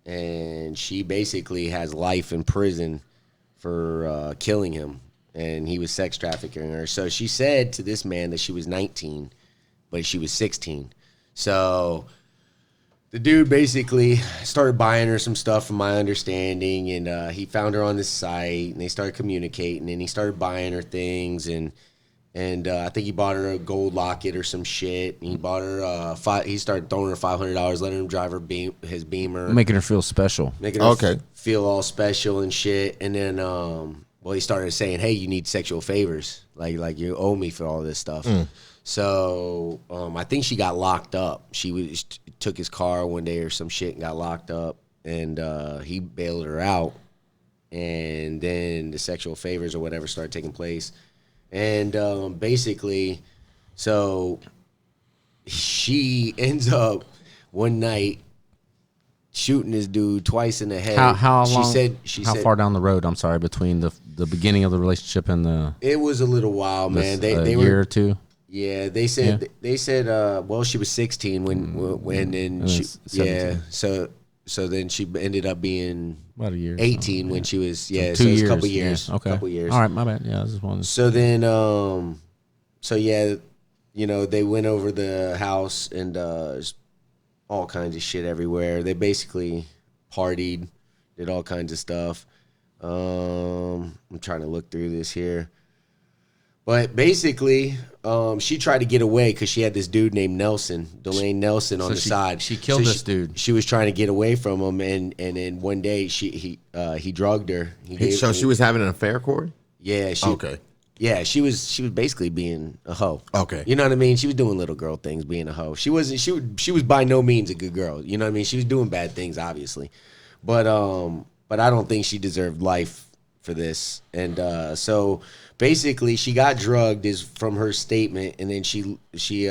And she basically has life in prison for killing him. And he was sex trafficking her. So she said to this man that she was 19, but she was 16. So the dude basically started buying her some stuff, from my understanding, and he found her on this site, and they started communicating, and he started buying her things, and I think he bought her a gold locket or some shit. And he bought her he started throwing her $500, letting him drive her his Beamer, Making her feel special. making her Okay. feel all special and shit. And then he started saying, "Hey, you need sexual favors, like you owe me for all this stuff." So I think she got locked up. She took his car one day or some shit and got locked up, and he bailed her out. And then the sexual favors or whatever started taking place. And basically, so she ends up one night shooting this dude twice in the head. How long? She how said, far down the road? I'm sorry, between the beginning of the relationship and the It was a little while, man. They year were, or two. yeah. They said well, she was 16 when and she, it's 17. yeah. So then she ended up being About a year. 18 when she was So so 2 it was years. a couple years. Yeah, okay. Couple years. All right, my bad. Yeah, I just wanted. So then, so yeah, they went over the house and there's all kinds of shit everywhere. They basically partied, did all kinds of stuff. I'm trying to look through this here. But basically, she tried to get away because she had this dude named Dwayne Nelson, on the side. She killed this dude. She was trying to get away from him, and then one day he drugged her. So she was having an affair, Corey? Yeah. Okay. Yeah, she was basically being a hoe. Okay. You know what I mean? She was doing little girl things, being a hoe. She was by no means a good girl. You know what I mean? She was doing bad things, obviously. But I don't think she deserved life for this. And so basically she got drugged is from her statement, and then he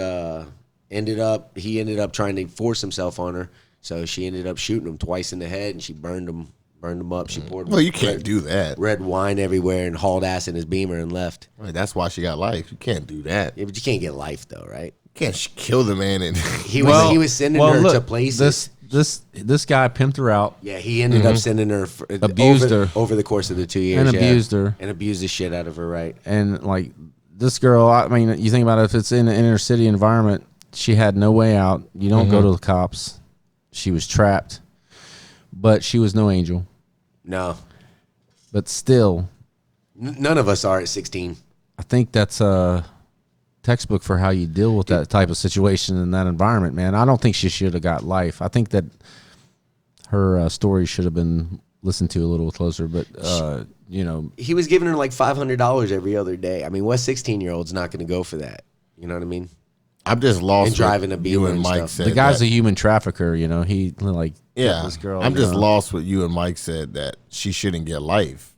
ended up trying to force himself on her. So she ended up shooting him twice in the head, and she burned him up. She poured Well, you can't do that. red wine everywhere and hauled ass in his Beamer and left. Right, that's why she got life. You can't do that. You Yeah, but you can't get life though, right? can't kill the man and He was sending her to places. This guy pimped her out Yeah, he ended up sending her Abused her. over the course of the 2 years and yeah. abused her. and abused the shit out of her. Right? And like this girl, I mean, you think about it, if it's in an inner city environment, she had no way out. You don't go to the cops. She was trapped, but she was no angel. No. But still, None of us are at 16. I think that's a textbook for how you deal with that type of situation in that environment, man. I don't think she should have got life. I think that her story should have been listened to a little closer, but, you know. He was giving her like $500 every other day. I mean, what 16-year-old's not going to go for that? You know what I mean? I'm just lost. And driving with a you Beamer and and Mike stuff. said The guy's that. a human trafficker, you know. He, like, Yeah, this girl. I'm you just know. lost what you and Mike said that she shouldn't get life.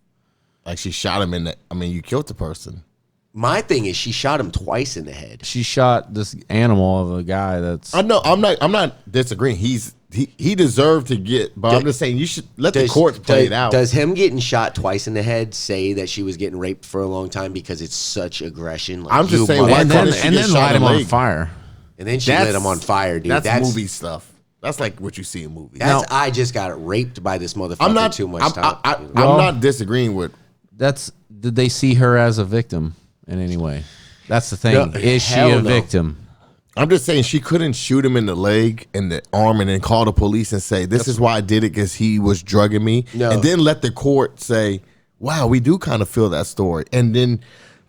Like she shot him in the. I mean, you killed the person. My thing is she shot him twice in the head. She shot this animal of a guy that's. I know. I'm not disagreeing. He deserved to get, but I'm just saying you should let the courts play it out. Does him getting shot twice in the head say that she was getting raped for a long time because it's such aggression? Like, I'm just saying, mother- why and couldn't then, she and get then shot light in him the on leg? fire. and then she lit him on fire, dude. That's movie stuff. That's like what you see in movies. That's I just got raped by this motherfucker I'm not too much time. I'm Well- not disagreeing with. Did they see her as a victim in any way? That's the thing. No, Is she hell a no. victim? I'm just saying she couldn't shoot him in the leg and the arm and then call the police and say, this is why I did it because he was drugging me. No. And then let the court say, wow, we do kind of feel that story. And then,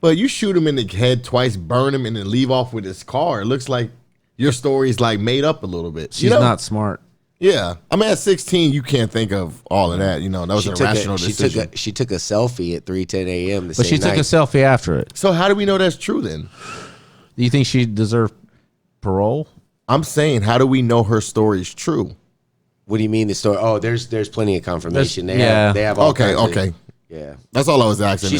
but you shoot him in the head twice, burn him, and then leave off with his car. It looks like your story's like made up a little bit. She's not smart. Yeah. I mean, at 16, you can't think of all of that. You know, that was an irrational decision. She took a selfie at 3:10 a.m. But she took a selfie after it. So how do we know that's true then? Do you think she deserved parole? I'm saying, how do we know her story's true? What do you mean the story? Oh, there's plenty of confirmation. Yeah. They have all Okay, kinds of- okay. yeah. That's all I was asking. She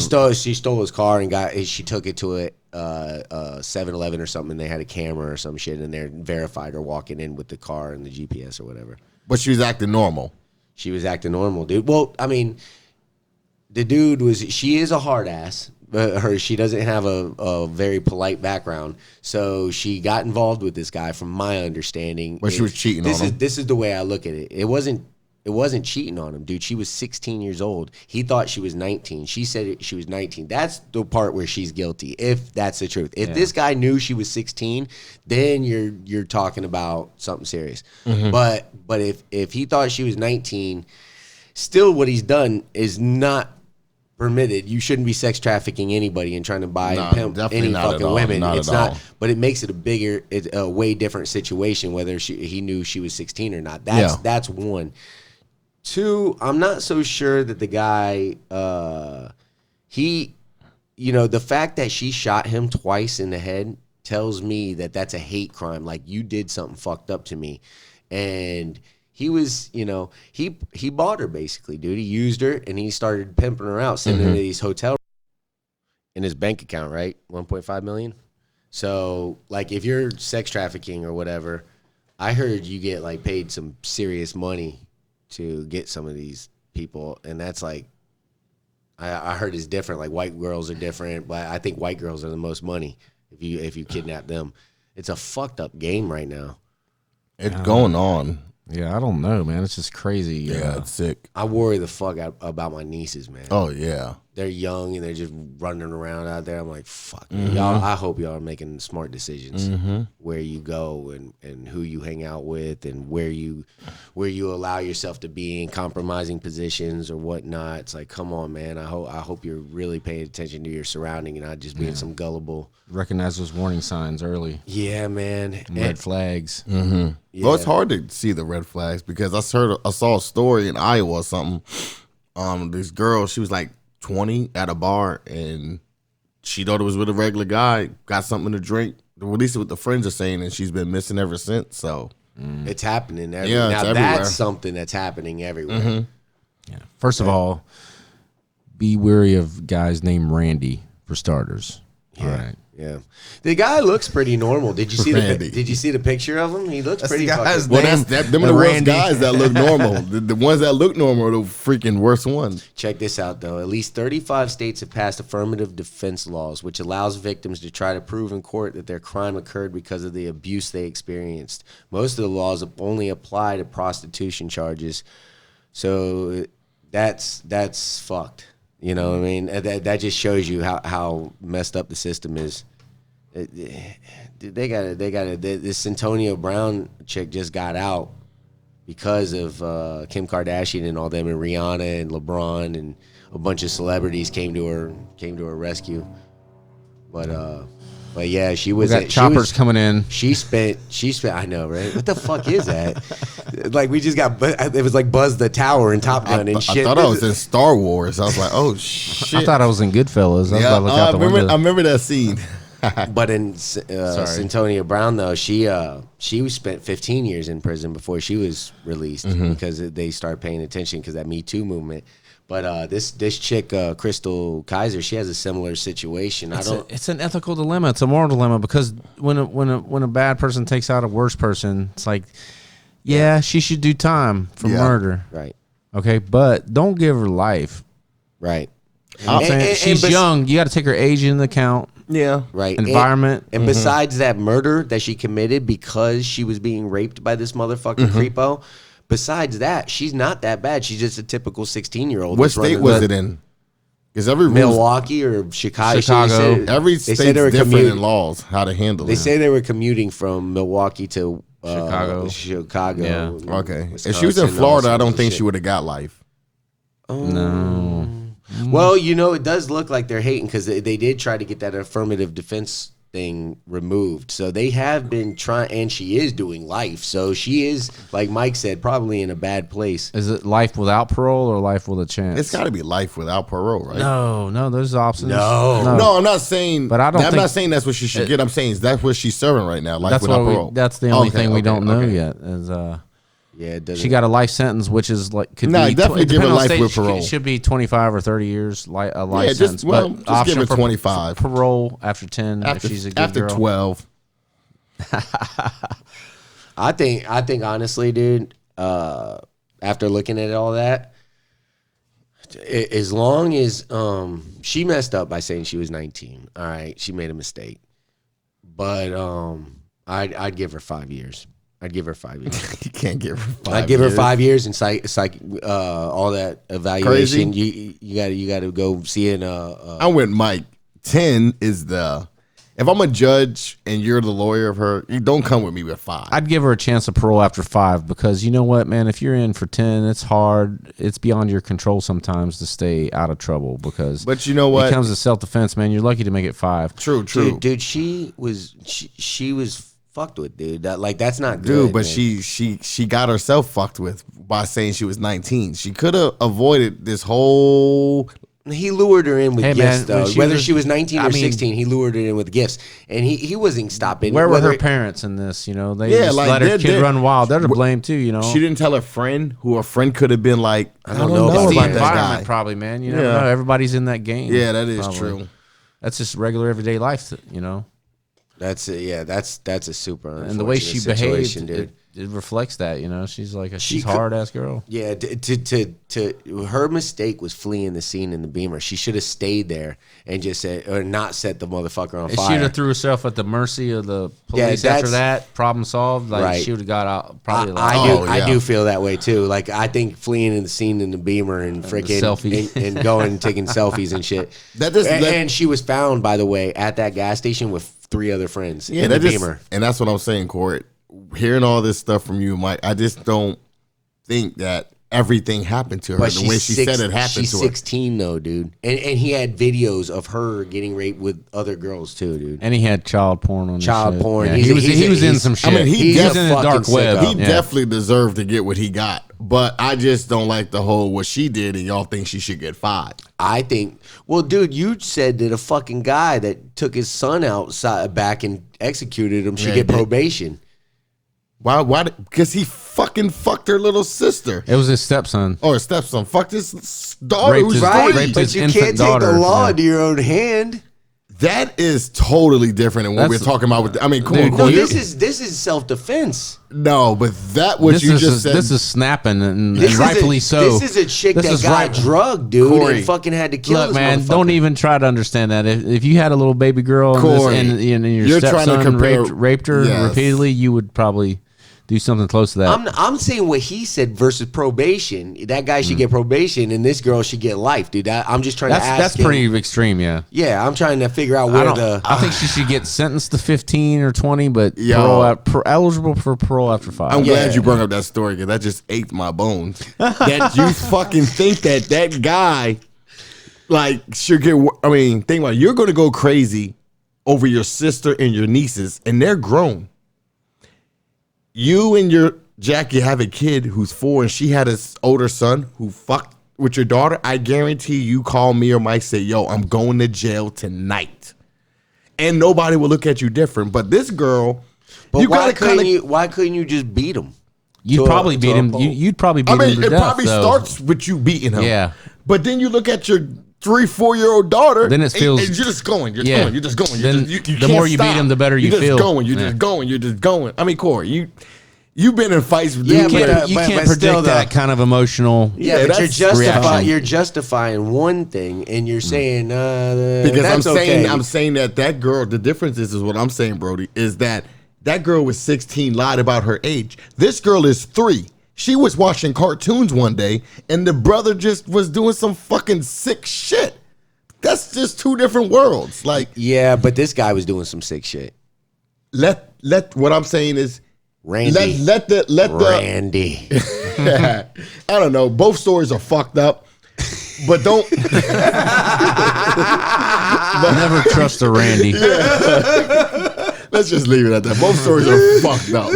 stole his car and she took it to a 7-Eleven or something. And they had a camera or some shit in there and verified her walking in with the car and the GPS or whatever. But she was acting normal. She was acting normal, dude. Well, I mean, she is a hard ass. She doesn't have a very polite background, so she got involved with this guy. From my understanding, But she was cheating on him. This is the way I look at it. It wasn't cheating on him, dude. She was 16 years old. He thought she was 19. She said she was 19. That's the part where she's guilty, if that's the truth. If this guy knew she was 16, then you're talking about something serious. Mm-hmm. But if he thought she was 19, still what he's done is not permitted. You shouldn't be sex trafficking anybody and trying to buy and pimp definitely any not at fucking all. women. Not It's at not, all. but it makes it a way different situation whether he knew she was 16 or not. That's one. Two, I'm not so sure that the guy, the fact that she shot him twice in the head tells me that that's a hate crime. Like, you did something fucked up to me. And he was, he bought her basically, dude. He used her and he started pimping her out, sending her to these hotel in his bank account, right? 1.5 million. So, like, if you're sex trafficking or whatever, I heard you get like paid some serious money to get some of these people, and that's like, I heard it's different. Like, white girls are different, but I think white girls are the most money if you kidnap them. It's a fucked up game right now. It's going on. Yeah, I don't know, man. It's just crazy. Yeah, it's sick. I worry the fuck out about my nieces, man. Oh, yeah. They're young and they're just running around out there. I'm like, fuck, y'all. I hope y'all are making smart decisions where you go and who you hang out with and where you allow yourself to be in compromising positions or whatnot. It's like, come on, man. I hope you're really paying attention to your surrounding and not just being some gullible. Recognize those warning signs early. Yeah, man. And red flags. Yeah. Well, it's hard to see the red flags because I saw a story in Iowa or something. This girl, she was like 20 at a bar and she thought it was with a regular guy, got something to drink. At least what the friends are saying, and she's been missing ever since. So It's happening. Yeah, it's now everywhere. that's something that's happening everywhere. Yeah. First of all, be wary of guys named Randy for starters. All right. Yeah, the guy looks pretty normal. Did you see Randy. Did you see the picture of him? He looks pretty the guy's fucking. name. well, them are the worst Randy. guys that look normal. The ones that look normal are the freaking worst ones. Check this out, though. At least 35 states have passed affirmative defense laws, which allows victims to try to prove in court that their crime occurred because of the abuse they experienced. Most of the laws only apply to prostitution charges, so that's fucked. You know what I mean? That just shows you how messed up the system is. They got this Antonio Brown chick just got out because of Kim Kardashian and all them, and Rihanna and LeBron and a bunch of celebrities came to her rescue. But yeah, she was. We got choppers coming in. She spent. I know, right? What the fuck is that? Like we just got. It was like Buzz the Tower and Top Gun and shit. I thought I was in Star Wars. I was like, oh shit. I thought I was in Goodfellas. I was about to look out the window. I remember that scene. But in Santonia Brown though, she spent 15 years in prison before she was released because they started paying attention because that Me Too movement. But this chick, Chrystul Kizer, she has a similar situation. It's an ethical dilemma. It's a moral dilemma because when a bad person takes out a worse person, it's like, yeah, she should do time for murder. Right. Okay, but don't give her life. Right. You know what I'm saying? She's young. You got to take her age into account. Yeah. Right. Environment. And besides that murder that she committed because she was being raped by this motherfucking creepo, besides that, she's not that bad. She's just a typical 16-year-old. What state was it in? Because every Milwaukee or Chicago. Every state's different in laws how to handle it. They say they were commuting from Milwaukee to Chicago. Yeah. Okay. If she was in Florida, I don't think she would have got life. No. Well, it does look like they're hating because they did try to get that affirmative defense thing removed. So they have been trying, and she is doing life. So she is, like Mike said, probably in a bad place. Is it life without parole or life with a chance? It's got to be life without parole, right? No, there's options. No, I'm not saying. But I'm not saying that's what she should get. I'm saying that's what she's serving right now, life without parole. That's the only thing we don't know yet. Is she got a life sentence, which is like definitely give her life with parole. It should be 25 or 30 years, a life sentence. Just option give her 25. Parole after 10 if she's a good after girl. 12. I think honestly, dude, after looking at all that, as long as she messed up by saying she was 19, all right, she made a mistake, but I'd give her 5 years. I'd give her 5 years. You can't give her 5 years. I'd give her 5 years and psych all that evaluation. Crazy. You got to go see it. I'm with Mike. 10 is the. If I'm a judge and you're the lawyer of her, you don't come with me with 5. I'd give her a chance of parole after 5 because you know what, man? If you're in for 10, it's hard. It's beyond your control sometimes to stay out of trouble because. But you know what? It comes to self-defense, man. You're lucky to make it 5. True. Dude, she was fucked with, dude. That's not good. Dude, but man. she got herself fucked with by saying she was 19. She could have avoided this whole. He lured her in with gifts, though. Whether she was 19 or 16, he lured her in with gifts, and he wasn't stopping. Where were her parents in this? They just let her kid run wild. They're to blame too. She didn't tell her friend, who her friend could have been like. I don't know about that environment, guy. Probably, man. You never know. Everybody's in that game. Yeah, that is true. That's just regular everyday life. That's it. Yeah, that's a super unfortunate and the way she behaved, dude. It reflects that. She's like she's hard ass girl. Yeah, to her mistake was fleeing the scene in the Beamer. She should have stayed there and just said or not set the motherfucker on fire. She would have threw herself at the mercy of the police after that. Problem solved. She would have got out. Probably. I do feel that way too. Like I think fleeing in the scene in the Beamer and freaking and going and taking selfies and shit. And she was found, by the way, at that gas station with 3 other friends in the Beamer. And that's what I'm saying, Corey. Hearing all this stuff from you, Mike, I just don't think that everything happened to her the way she said it happened to her. She's 16 though, dude. And he had videos of her getting raped with other girls too, dude. And he had child porn on child porn. Yeah, he was in some shit. I mean, he was in the dark web. He definitely deserved to get what he got. But I just don't like the whole what she did and y'all think she should get 5. I think, well, dude, you said that a fucking guy that took his son outside back and executed him should get probation. Why? Because he fucking fucked her little sister. It was his stepson. Or his stepson. Fucked his daughter. Raped his but you can't take the law into your own hand. That is totally different than what we're talking about. Come on. No, this is self-defense. No, but what you just said. This is snapping and rightfully so. This is a chick that got drugged, dude, Corey, and fucking had to kill this man, don't even try to understand that. If you had a little baby girl and your stepson raped her repeatedly, you would probably do something close to that. I'm saying what he said versus probation. That guy should get probation, and this girl should get life, dude. I'm just trying to ask. That's him. pretty extreme, yeah. Yeah, I'm trying to figure out where I think she should get sentenced to 15 or 20, but Yo. eligible for parole after 5. I'm glad you brought up that story because that just ate my bones. That you fucking think that guy like should get. I mean, think about it. You're going to go crazy over your sister and your nieces, and they're grown. You and your Jackie have a kid who's 4, and she had an older son who fucked with your daughter. I guarantee you call me or Mike, say, yo, I'm going to jail tonight. And nobody will look at you different. But this girl, But you why gotta kinda, why couldn't you just beat him? You'd probably beat him. You'd probably beat him to it death, probably though. starts with you beating him. Yeah. But then you look at your 3-4-year-old daughter. Then it feels- and you're just going. You're Yeah. going. You're just going. Then You the can't more you beat stop. him, the better you you're feel. Just going. You're Yeah. just going. You're just going. I mean, Corey, you've been in fights with Yeah, dudes. You but can't still, predict that though. kind of emotional. Yeah, but that's reaction. you're justifying one thing, and you're saying because that's I'm saying that girl. The difference is what I'm saying, Brody, is that girl was 16, lied about her age. This girl is 3. She was watching cartoons one day, and the brother just was doing some fucking sick shit. That's just 2 different worlds. Like, Yeah, but this guy was doing some sick shit. let what I'm saying is Randy. let the Randy. I don't know. Both stories are fucked up, but don't. Never trust a Randy. Let's just leave it at that. Both stories are fucked up.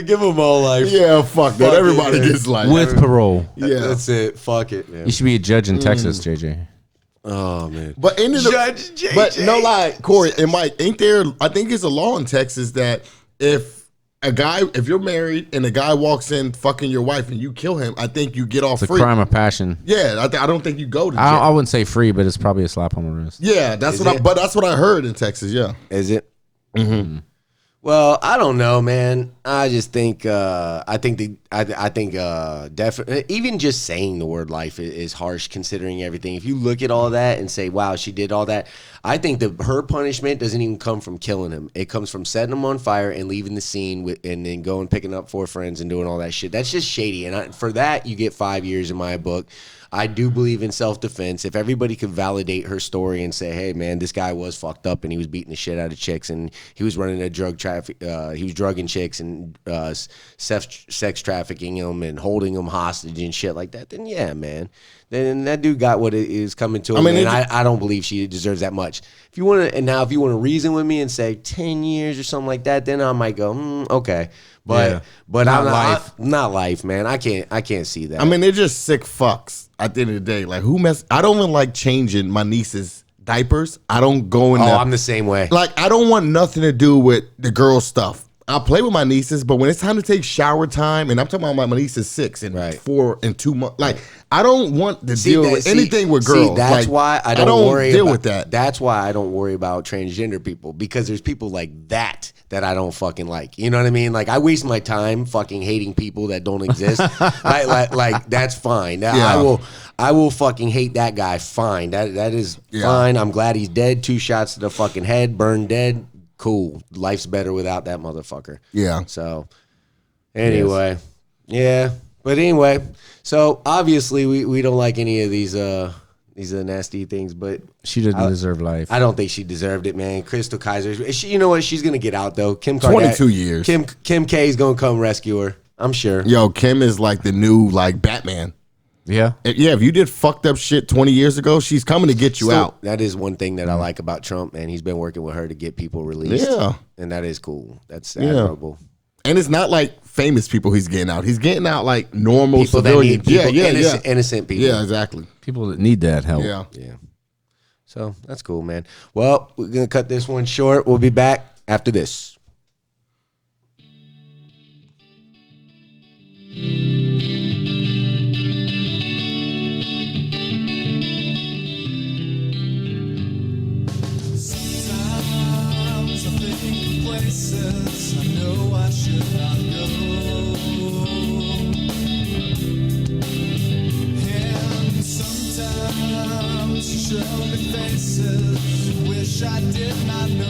give him all life. Yeah, fuck that. Everybody gets life. With parole. Yeah. That's it. Fuck it, man. You should be a judge in Texas, JJ. Oh man. But in the, Judge JJ. But no lie, Corey and Mike, ain't there? I think it's a law in Texas that if you're married and a guy walks in fucking your wife and you kill him, I think you get off It's a free. crime of passion. Yeah, I don't think you go to jail. I wouldn't say free, but it's probably a slap on the wrist. Yeah, that's Is what. it? But that's what I heard in Texas. Yeah. Is it? Mm-hmm. Well, I don't know, man. I just think definitely even just saying the word life is harsh considering everything. If you look at all that and say, wow, she did all that, I think her punishment doesn't even come from killing him. It comes from setting him on fire and leaving the scene and then going picking up 4 friends and doing all that shit. That's just shady. And for that, you get 5 years in my book. I do believe in self-defense. If everybody could validate her story and say, hey, man, this guy was fucked up and he was beating the shit out of chicks and he was running a drug traffic, he was drugging chicks and sex trafficking them and holding them hostage and shit like that, then yeah, man. Then that dude got what it is coming to him. I mean, I don't believe she deserves that much. If you want to reason with me and say 10 years or something like that, then I might go, okay. But not life, man. I can't see that. I mean, they're just sick fucks at the end of the day. Like, I don't even like changing my niece's diapers. I don't go in there. I'm the same way. Like, I don't want nothing to do with the girl stuff. I'll play with my nieces, but when it's time to take shower time, and I'm talking about my niece is 6 and 4 and 2 months, like, I don't want to deal with anything with girls. That's like, why I don't worry deal about, with that. That's why I don't worry about transgender people, because there's people like that I don't fucking like. You know what I mean? Like, I waste my time fucking hating people that don't exist. like that's fine. Yeah. I will fucking hate that guy. Fine. That is fine. I'm glad he's dead. 2 shots to the fucking head, burned dead. Cool. Life's better without that motherfucker. Yeah. So, anyway. Yeah. But anyway, so obviously we don't like any of these nasty things, but She didn't deserve life. I don't think she deserved it, man. Chrystul Kizer. You know what? She's going to get out, though. 22 years. Kim K is going to come rescue her. I'm sure. Yo, Kim is like the new, like, Batman. Yeah. Yeah, if you did fucked up shit 20 years ago, she's coming to get you out. That is one thing that I like about Trump, man. He's been working with her to get people released. Yeah. And that is cool. That's admirable. And it's not like famous people he's getting out. He's getting out like normal People that civilians. need people, innocent people. Yeah, exactly. People that need that help. Yeah. Yeah. So that's cool, man. Well, we're going to cut this one short. We'll be back after this. Sometimes I think of places I know I should not go. And sometimes you show me faces wish I did not know.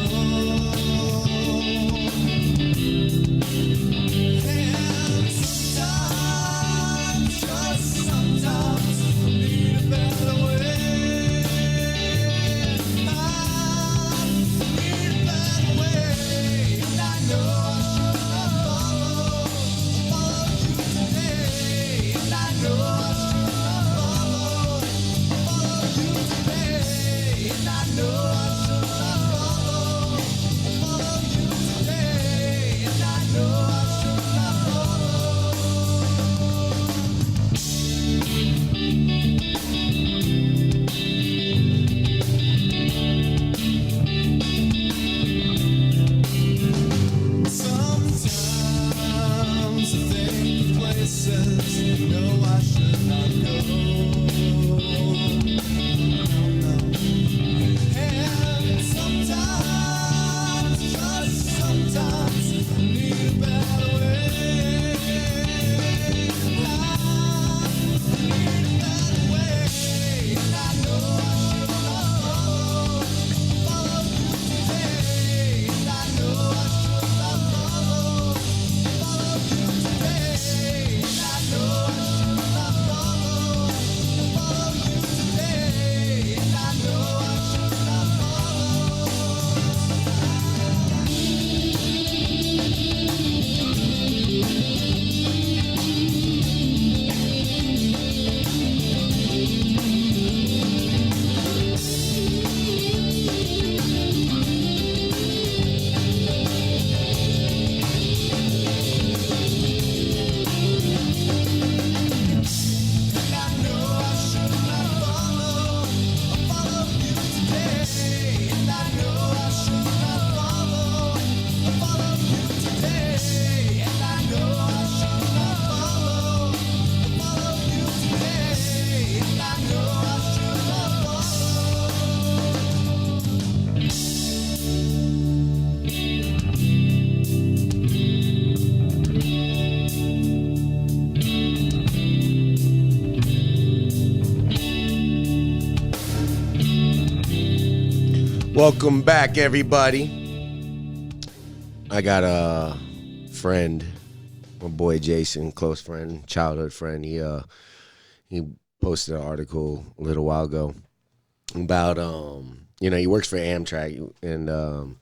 Welcome back, everybody. I got a friend, my boy Jason, close friend, childhood friend. He posted an article a little while ago about he works for Amtrak, and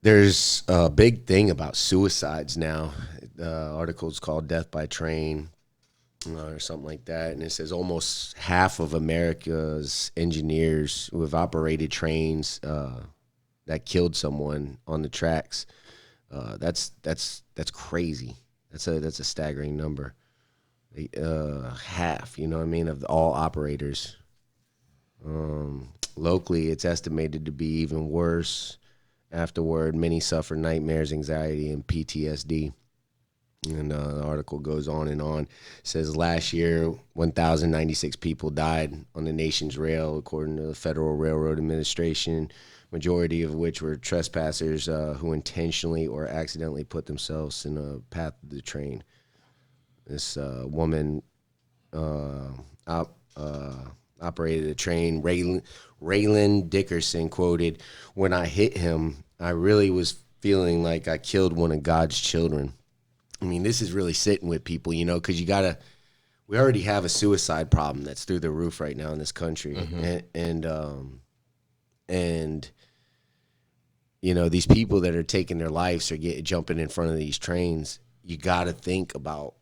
there's a big thing about suicides now. The article's called "Death by Train." Or something like that, and it says almost half of America's engineers who have operated trains that killed someone on the tracks. That's crazy. That's a staggering number. Half, you know what I mean, of all operators. Locally, it's estimated to be even worse. Afterward, many suffer nightmares, anxiety, and PTSD. And the article goes on and on. It says last year, 1,096 people died on the nation's rail, according to the Federal Railroad Administration, majority of which were trespassers who intentionally or accidentally put themselves in the path of the train. This woman operated a train. Raylan Dickerson quoted, "When I hit him, I really was feeling like I killed one of God's children." I mean, this is really sitting with people, because we already have a suicide problem that's through the roof right now in this country. And these people that are taking their lives or jumping in front of these trains, you got to think about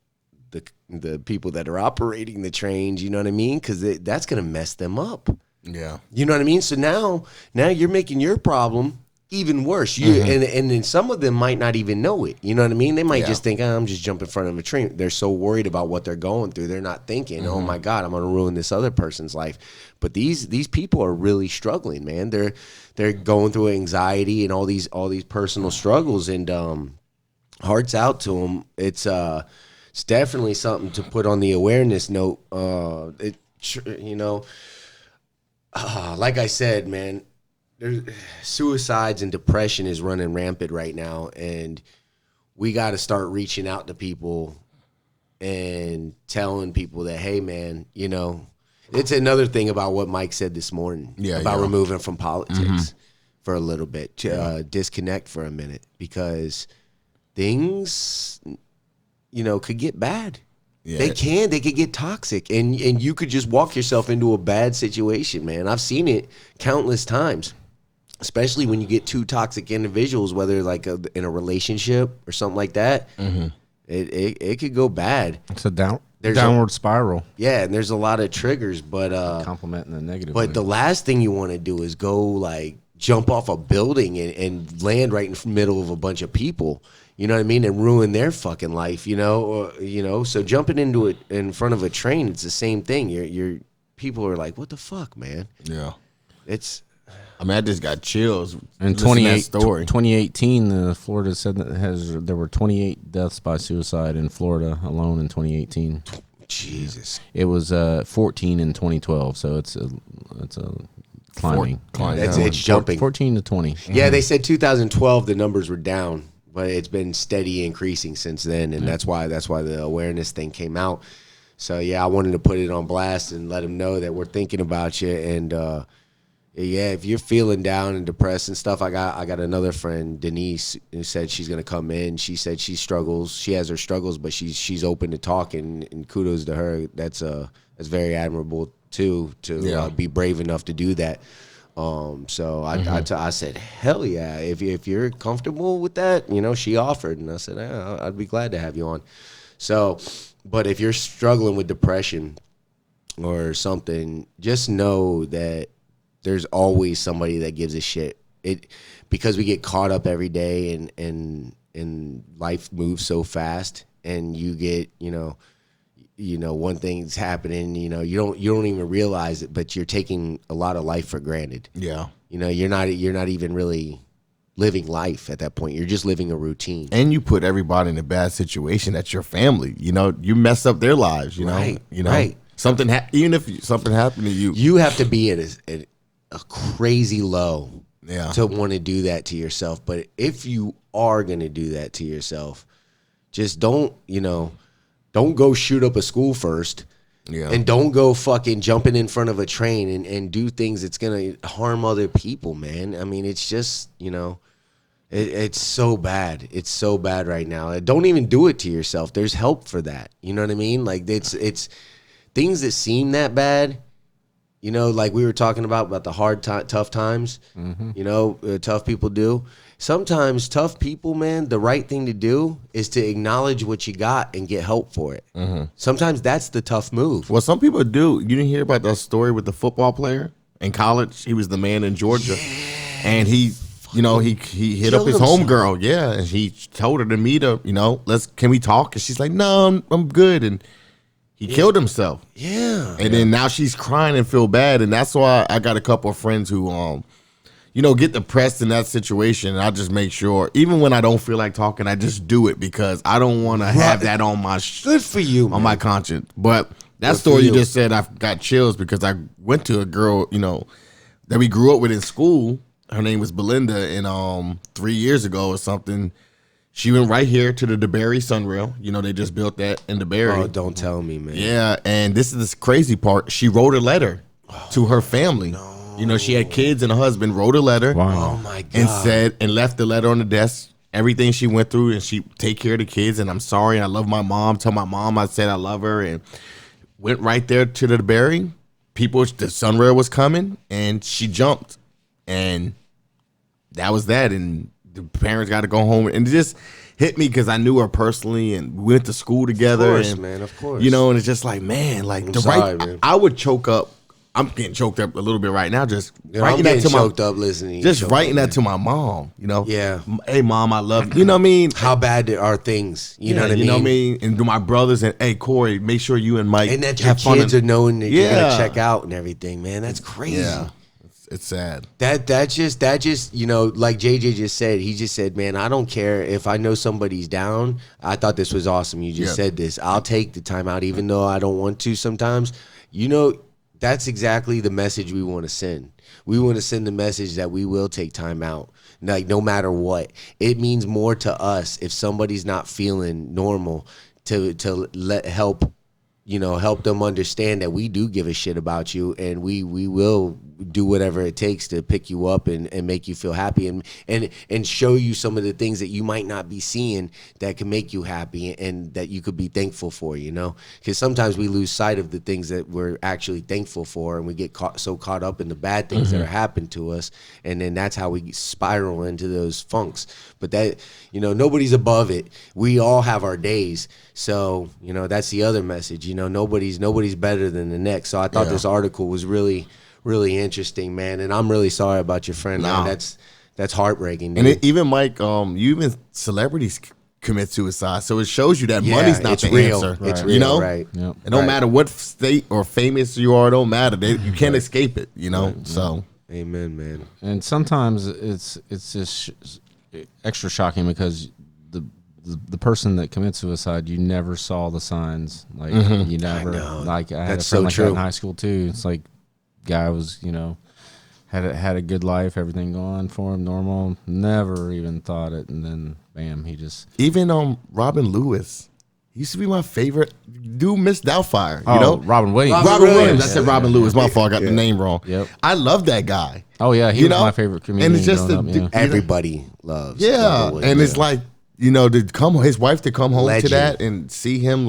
the people that are operating the trains, you know what I mean? Because that's going to mess them up. Yeah. You know what I mean? So now you're making your problem even worse. And then some of them might not even know it. You know what I mean? They might just think, I'm just jumping in front of a train. They're so worried about what they're going through. They're not thinking, oh my God, I'm going to ruin this other person's life. But these people are really struggling, man. They're going through anxiety and all these personal struggles, and hearts out to them. It's definitely something to put on the awareness note. Like I said, man, suicides and depression is running rampant right now, and we got to start reaching out to people and telling people that, hey, man, it's another thing about what Mike said this morning about removing from politics for a little bit, to disconnect for a minute, because things, could get bad. Yeah. They could get toxic, and you could just walk yourself into a bad situation, man. I've seen it countless times. Especially when you get two toxic individuals, whether like in a relationship or something like that, it could go bad. It's a downward spiral. Yeah, and there's a lot of triggers, but complimenting the negative. But the last thing you want to do is go like jump off a building and land right in the middle of a bunch of people. You know what I mean? And ruin their fucking life. So jumping into it in front of a train, it's the same thing. Your people are like, what the fuck, man? Yeah, I just got chills. In 2018, Florida said that there were 28 deaths by suicide in Florida alone in 2018. Jesus. It was 14 in 2012, so it's a climbing. It's jumping. 14 to 20. Yeah, they said 2012 the numbers were down, but it's been steady increasing since then, and that's why the awareness thing came out. So I wanted to put it on blast and let them know that we're thinking about you, and if you're feeling down and depressed and stuff, I got another friend, Denise, who said she's gonna come in. She said she struggles. She has her struggles, but she's open to talking, and kudos to her. That's very admirable too, to be brave enough to do that. I said, hell yeah, if you're comfortable with that, she offered, and I said, I'd be glad to have you on. So, but if you're struggling with depression or something, just know that there's always somebody that gives a shit. Because we get caught up every day, and life moves so fast, and you get, one thing's happening, you don't even realize it, but you're taking a lot of life for granted. Yeah. You're not even really living life at that point. You're just living a routine. And you put everybody in a bad situation. That's your family. You mess up their lives, Right. Right. Even if something happened to you. You have to be at a crazy low Yeah. to want to do that to yourself. But if you are going to do that to yourself, just don't go shoot up a school first. Yeah. And don't go fucking jumping in front of a train and do things that's going to harm other people, man. I mean, it's just, it's so bad. It's so bad right now. Don't even do it to yourself. There's help for that. You know what I mean? Like, it's things that seem that bad, like we were talking about the hard, tough times, tough people do. Sometimes tough people, man, the right thing to do is to acknowledge what you got and get help for it. Sometimes that's the tough move. Well, some people do. You didn't hear about that story with the football player in college? He was the man in Georgia. And he hit up his homegirl. Yeah. And he told her to meet her, can we talk? And she's like, no, I'm good. And he killed himself. Yeah. And then now she's crying and feel bad. And that's why I got a couple of friends who, get depressed in that situation. And I just make sure, even when I don't feel like talking, I just do it because I don't want to have that on my good for you, man. On my conscience. But that story you just said, I've got chills because I went to a girl, that we grew up with in school. Her name was Belinda, and 3 years ago or something, she went right here to the DeBerry Sunrail. They just built that in DeBerry. Oh, don't tell me, man. Yeah, and this is this crazy part. She wrote a letter to her family. No. She had kids and a husband, wrote a letter. Wow. Oh, my God. And left the letter on the desk, everything she went through, and she take care of the kids, and I'm sorry, I love my mom. Tell my mom I said I love her, and went right there to the DeBerry. The Sunrail was coming, and she jumped, and that was that, and the parents got to go home, and it just hit me because I knew her personally, and we went to school together. Of course, and, man, of course. And it's just like, man, like man. I would choke up. I'm getting choked up a little bit right now. Just writing I'm that to choked up listening. Just writing that to my mom. Yeah. Hey, mom, I love you. You know what I mean? How bad are things? You know what I mean? You know what I mean? And to my brothers and hey, Corey, make sure you and Mike and that your have fun kids are knowing that you're gonna Yeah. check out and everything, man. That's crazy. Yeah, it's sad. That just like JJ just said. He just said, man, I don't care if I know somebody's down. I thought this was awesome. You just said this. I'll take the time out even though I don't want to sometimes. That's exactly the message we want to send. We want to send the message that we will take time out, like no matter what. It means more to us if somebody's not feeling normal to help them understand that we do give a shit about you, and we will do whatever it takes to pick you up and make you feel happy and show you some of the things that you might not be seeing that can make you happy and that you could be thankful for, because sometimes we lose sight of the things that we're actually thankful for, and we get so caught up in the bad things that are happening to us, and then that's how we spiral into those funks. But that, nobody's above it. We all have our days. So, that's the other message. Nobody's better than the next. So I thought this article was really, really interesting, man. And I'm really sorry about your friend, man. That's heartbreaking, dude. And even Mike, even celebrities commit suicide. So it shows you that money's not the real. answer. It's real, right? Yep. It don't matter what state or famous you are. It don't matter. You can't escape it. So. Amen, man. And sometimes it's just extra shocking because the person that commits suicide, you never saw the signs. Like you never. Like I had a friend like that in high school too. It's like guy was had a good life, everything going for him, normal. Never even thought it, and then bam, he just. Even Robin Lewis. He used to be my favorite. Dude, Miss Doubtfire. Robin Williams. Robin Williams. I said Robin Lewis. My fault. I got the name wrong. Yep. I love that guy. Oh yeah, he was my favorite comedian. And it's just everybody loves. Yeah, Williams. and it's like his wife to come home to that and see him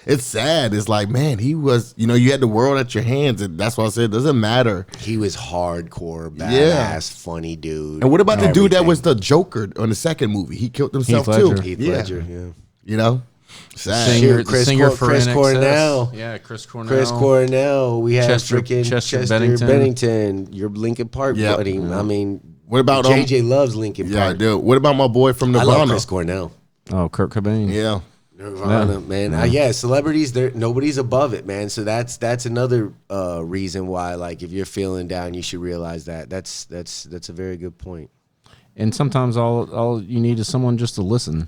it's sad. It's like, man, he was, you had the world at your hands, and that's why I said it doesn't matter. He was hardcore, badass, funny dude. And what about the dude that was the Joker on the second movie? He killed himself too. Heath Ledger, yeah. Sad. Chris Cornell. Yeah, Chris Cornell. Chris Cornell. We had freaking Chester Bennington. Your Linkin Park buddy. I mean, what about JJ loves Linkin Park. Yeah, I do. What about my boy from Nirvana? I love Chris Cornell. Oh, Kurt Cobain. Yeah. Nirvana, man. Celebrities, nobody's above it, man. So that's another reason why, like, if you're feeling down, you should realize that. That's a very good point. And sometimes all you need is someone just to listen.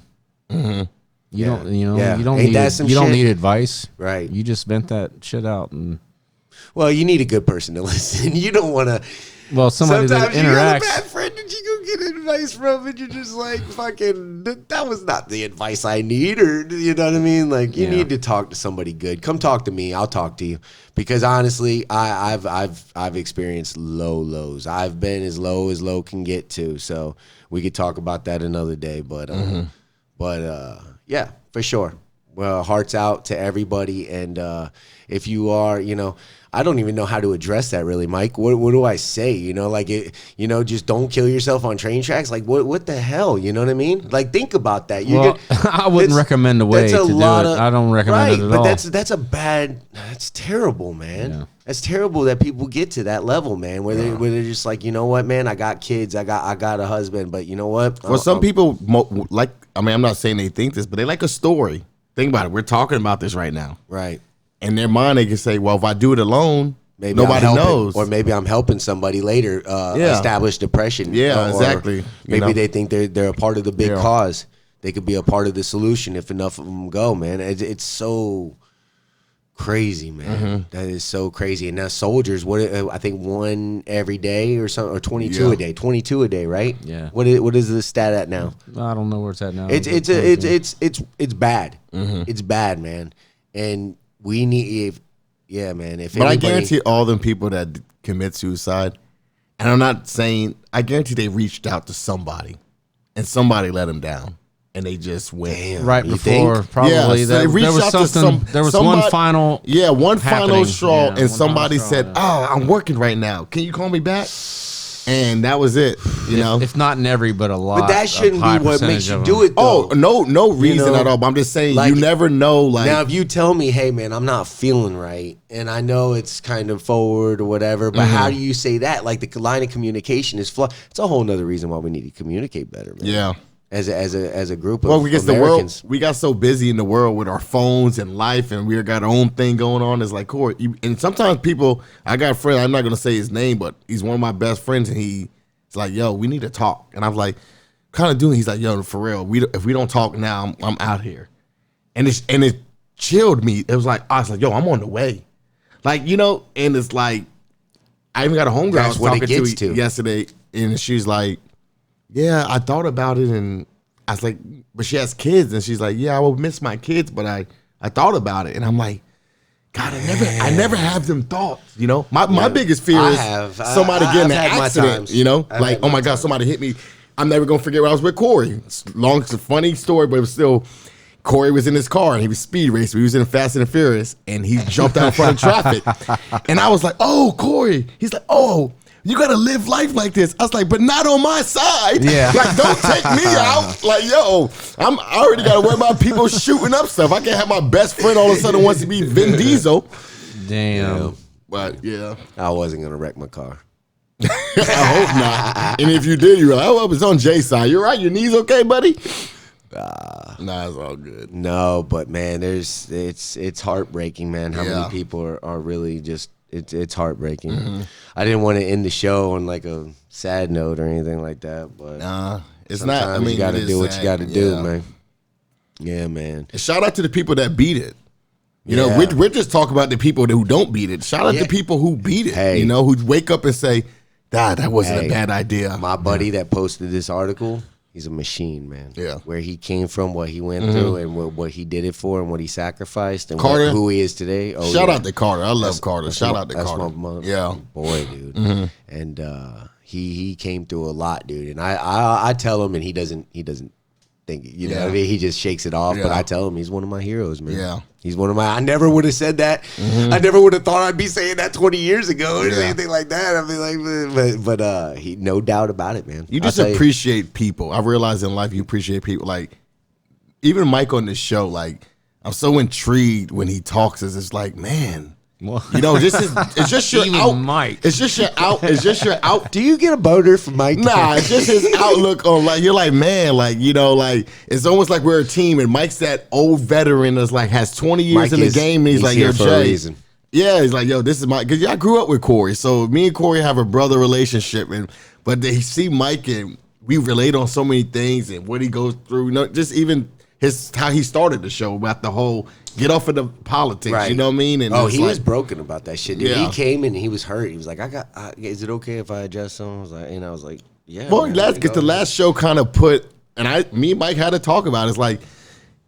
Mm-hmm. You don't need advice, right? You just vent that shit out, and well, you need a good person to listen. You don't want to. Well, somebody that interacts. You got a bad friend that you go get advice from, and you're just like, fucking, that was not the advice I need, or you know what I mean? Like, you need to talk to somebody good. Come talk to me. I'll talk to you, because honestly, I've experienced lows. I've been as low can get to. So we could talk about that another day. But yeah, for sure. Well, hearts out to everybody, and if you are, I don't even know how to address that really, Mike. What do I say? Just don't kill yourself on train tracks. Like, what the hell? You know what I mean? Like, think about that. I wouldn't recommend a way to do it. I don't recommend it at all. But that's terrible, man. Yeah. That's terrible that people get to that level, man, where they're just like, you know what, man, I got kids, I got a husband, but you know what? Well, some people like, I'm not saying they think this, but they like a story. Think about it. We're talking about this right now. Right. In their mind, they can say, well, if I do it alone, maybe nobody knows. Or maybe I'm helping somebody later establish depression. Yeah, exactly. Maybe they think they're a part of the big cause. They could be a part of the solution if enough of them go, man. It's so crazy, man. Mm-hmm. That is so crazy. And now soldiers, I think one every day or something, or 22 a day. 22 a day, right? Yeah. What is the stat at now? I don't know where it's at now. It's bad. Mm-hmm. It's bad, man. And we need, man. But I guarantee all them people that commit suicide, and I'm not saying, I guarantee they reached out to somebody, and somebody let them down, and they just went. Damn, right before, think? probably. Yeah, so there was something. There was one final. Yeah, one final straw, yeah, and somebody said, "Oh, I'm working right now. Can you call me back?" And that was it, If not in every, but a lot. But that shouldn't be what makes you do it, though. Oh, no reason at all. But I'm just saying, you never know. Like, now, if you tell me, hey, man, I'm not feeling right, and I know it's kind of forward or whatever, but how do you say that? Like, the line of communication is flawed. It's a whole nother reason why we need to communicate better, man. Yeah. As a group of we guess Americans. the world, we got so busy in the world with our phones and life, and we got our own thing going on. It's like, Corey, and sometimes people, I got a friend, I'm not going to say his name, but he's one of my best friends, and he's like, yo, we need to talk. And I'm like, kind of doing, he's like, yo, for real, if we don't talk now, I'm out here. And it chilled me. It was like, I was like, yo, I'm on the way. Like, and it's like, I even got a homegirl I was talking to yesterday, and she's like, yeah, I thought about it, and I was like, but she has kids, and she's like, yeah, I will miss my kids, but I thought about it, and I'm like, God, I never have them thoughts, My biggest fear is somebody getting an accident, like, oh my God, somebody hit me. I'm never gonna forget when I was with Corey. It's a funny story, but it was still, Corey was in his car and he was speed racing. We was in Fast and the Furious, and he jumped out in front of traffic, and I was like, oh, Corey. He's like, oh, you gotta live life like this. I was like, but not on my side. Yeah. Like, don't take me out. Like, yo, I already gotta worry about people shooting up stuff. I can't have my best friend all of a sudden wants to be Vin Diesel. Damn. But yeah, I wasn't gonna wreck my car. I hope not. And if you did, you're like, oh, it's on Jay's side. You're right. Your knees okay, buddy? Nah, it's all good. No, but man, it's heartbreaking, man. How many people are really just. It's heartbreaking. Mm-hmm. I didn't want to end the show on like a sad note or anything like that, but nah, it's not. I mean, you got to do what you got to do, man. Yeah, man. And shout out to the people that beat it. We're just talking about the people who don't beat it. Shout out to people who beat it. Hey. Who wake up and say, that wasn't a bad idea. My buddy that posted this article, he's a machine, man. Yeah. Where he came from, what he went through, and what he did it for, and what he sacrificed, and Carter, who he is today. Oh, shout out to Carter. I love Carter. Shout out to Carter. That's my yeah. boy, dude. Mm-hmm. And he came through a lot, dude. And I tell him, and he doesn't think, what I mean? He just shakes it off. Yeah. But I tell him he's one of my heroes, man. Yeah. He's one of my. I never would have said that. Mm-hmm. I never would have thought I'd be saying that 20 years ago or anything like that. I mean, like, but he, no doubt about it, man. You just appreciate people. I realize in life you appreciate people. Like, even Mike on this show, like, I'm so intrigued when he talks. It's like, man. Well, it's just your out. Mike. It's just your out. It's just your out. Do you get a boner from Mike? Nah, it's just his outlook on, like, you're like, man, like, like, it's almost like we're a team, and Mike's that old veteran that's like has 20 years Mike in the game, and he's like, yo, for a reason. Yeah, he's like, yo, this is Mike, because I grew up with Corey, so me and Corey have a brother relationship, but they see Mike and we relate on so many things and what he goes through, just even how he started the show about the whole get off of the politics, right. You know what I mean? And he was broken about that shit. Dude. Yeah. He came and he was hurt. He was like, is it okay if I adjust some? I was like, Yeah. Well, man, let's get the last show kind of put, and me and Mike had to talk about it. It's like,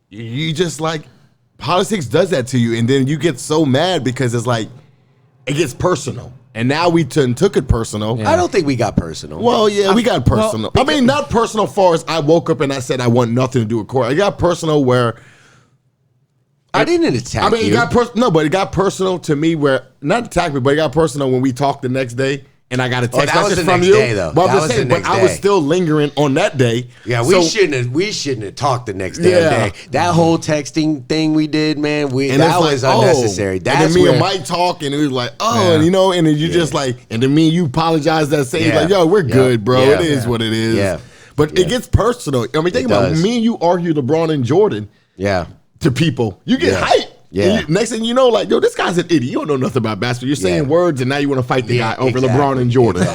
you just like, politics does that to you. And then you get so mad because it's like, it gets personal. And now we took it personal. I don't think we got personal. Well, yeah, we got personal. Well, I mean, not personal far as I woke up and I said I want nothing to do with court. I got personal where I didn't attack it you. got but it got personal to me where not attack me, but it got personal when we talked the next day and I got a text that was message the from next you. day, though. But I'm That just was the saying, but next I was day. still lingering on that day. Yeah, So- we shouldn't have talked the next damn Yeah. day. That whole texting thing we did, man, And that it's like, was unnecessary. and That's then me where and Mike talk, and it was like, Yeah. and and then you just like, and then me and you apologize that same, Yeah. like, yo, we're Yeah. good, bro. Yeah. It is what it is. Yeah. But Yeah. it gets personal. I mean, think about it. does. Me and you argue LeBron and Jordan yeah. to people. You get Yeah. hype. Yeah. And next thing you know, like, yo, this guy's an idiot. You don't know nothing about basketball. You're saying Yeah. words, and now you want to fight the Yeah, guy over exactly. LeBron and Jordan.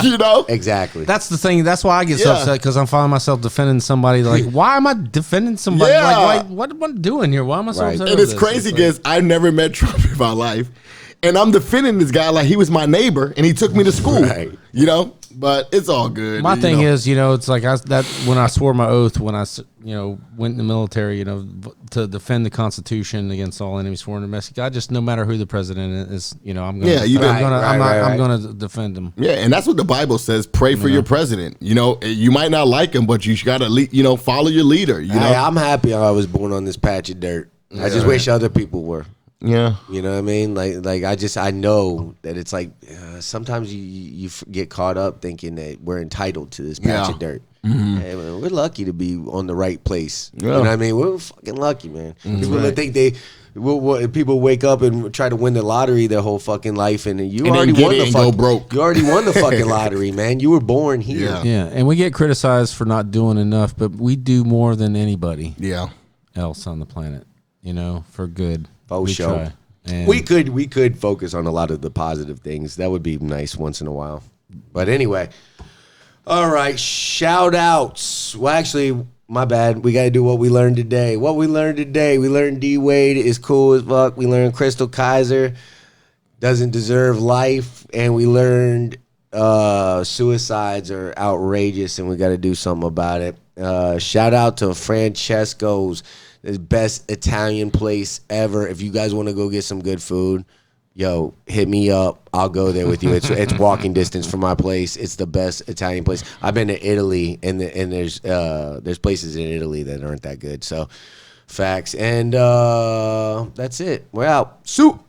You know? Exactly. That's the thing. That's why I get so Yeah. upset because I'm finding myself defending somebody. Like, why am I defending somebody? Yeah. Like, what am I doing here? Why am I so Right. upset? And over it's this? crazy like- because I've never met Trump in my life. And I'm defending this guy like he was my neighbor and he took me to school. Right. You know? But it's all good. My you thing know. is, it's like that when I swore my oath when I, went in the military, to defend the Constitution against all enemies, foreign and domestic. I just, no matter who the president is, I'm gonna, Yeah, you I'm got- gonna, I'm, right, not, right. I'm gonna defend him. Yeah, and that's what the Bible says. Pray for your president. You might not like him, but you got to, follow your leader. You know? Hey, I'm happy I was born on this patch of dirt. I just wish other people were. Yeah. You know what I mean? Like I know that it's like sometimes you get caught up thinking that we're entitled to this patch Yeah. of dirt. Hey, man, we're lucky to be on the right place. You Yeah. know what I mean? We're fucking lucky, man. People that think people wake up and try to win the lottery their whole fucking life, and you And already then get won it the and go fuck. broke. You already won the fucking lottery, man. You were born here. Yeah. Yeah, and we get criticized for not doing enough, but we do more than anybody Yeah. else on the planet. For good. For we sure. try. And We could focus on a lot of the positive things. That would be nice once in a while. But anyway, all right. Shout outs. Well, actually, my bad. We got to do what we learned today. What we learned today, we learned D Wade is cool as fuck. We learned Chrystul Kizer doesn't deserve life, and we learned suicides are outrageous, and we got to do something about it. Shout out to Francesco's. The best Italian place ever. If you guys want to go get some good food, yo, hit me up. I'll go there with you. It's walking distance from my place. It's the best Italian place. I've been to Italy, and there's places in Italy that aren't that good. So, facts. And that's it. We're out. Soup.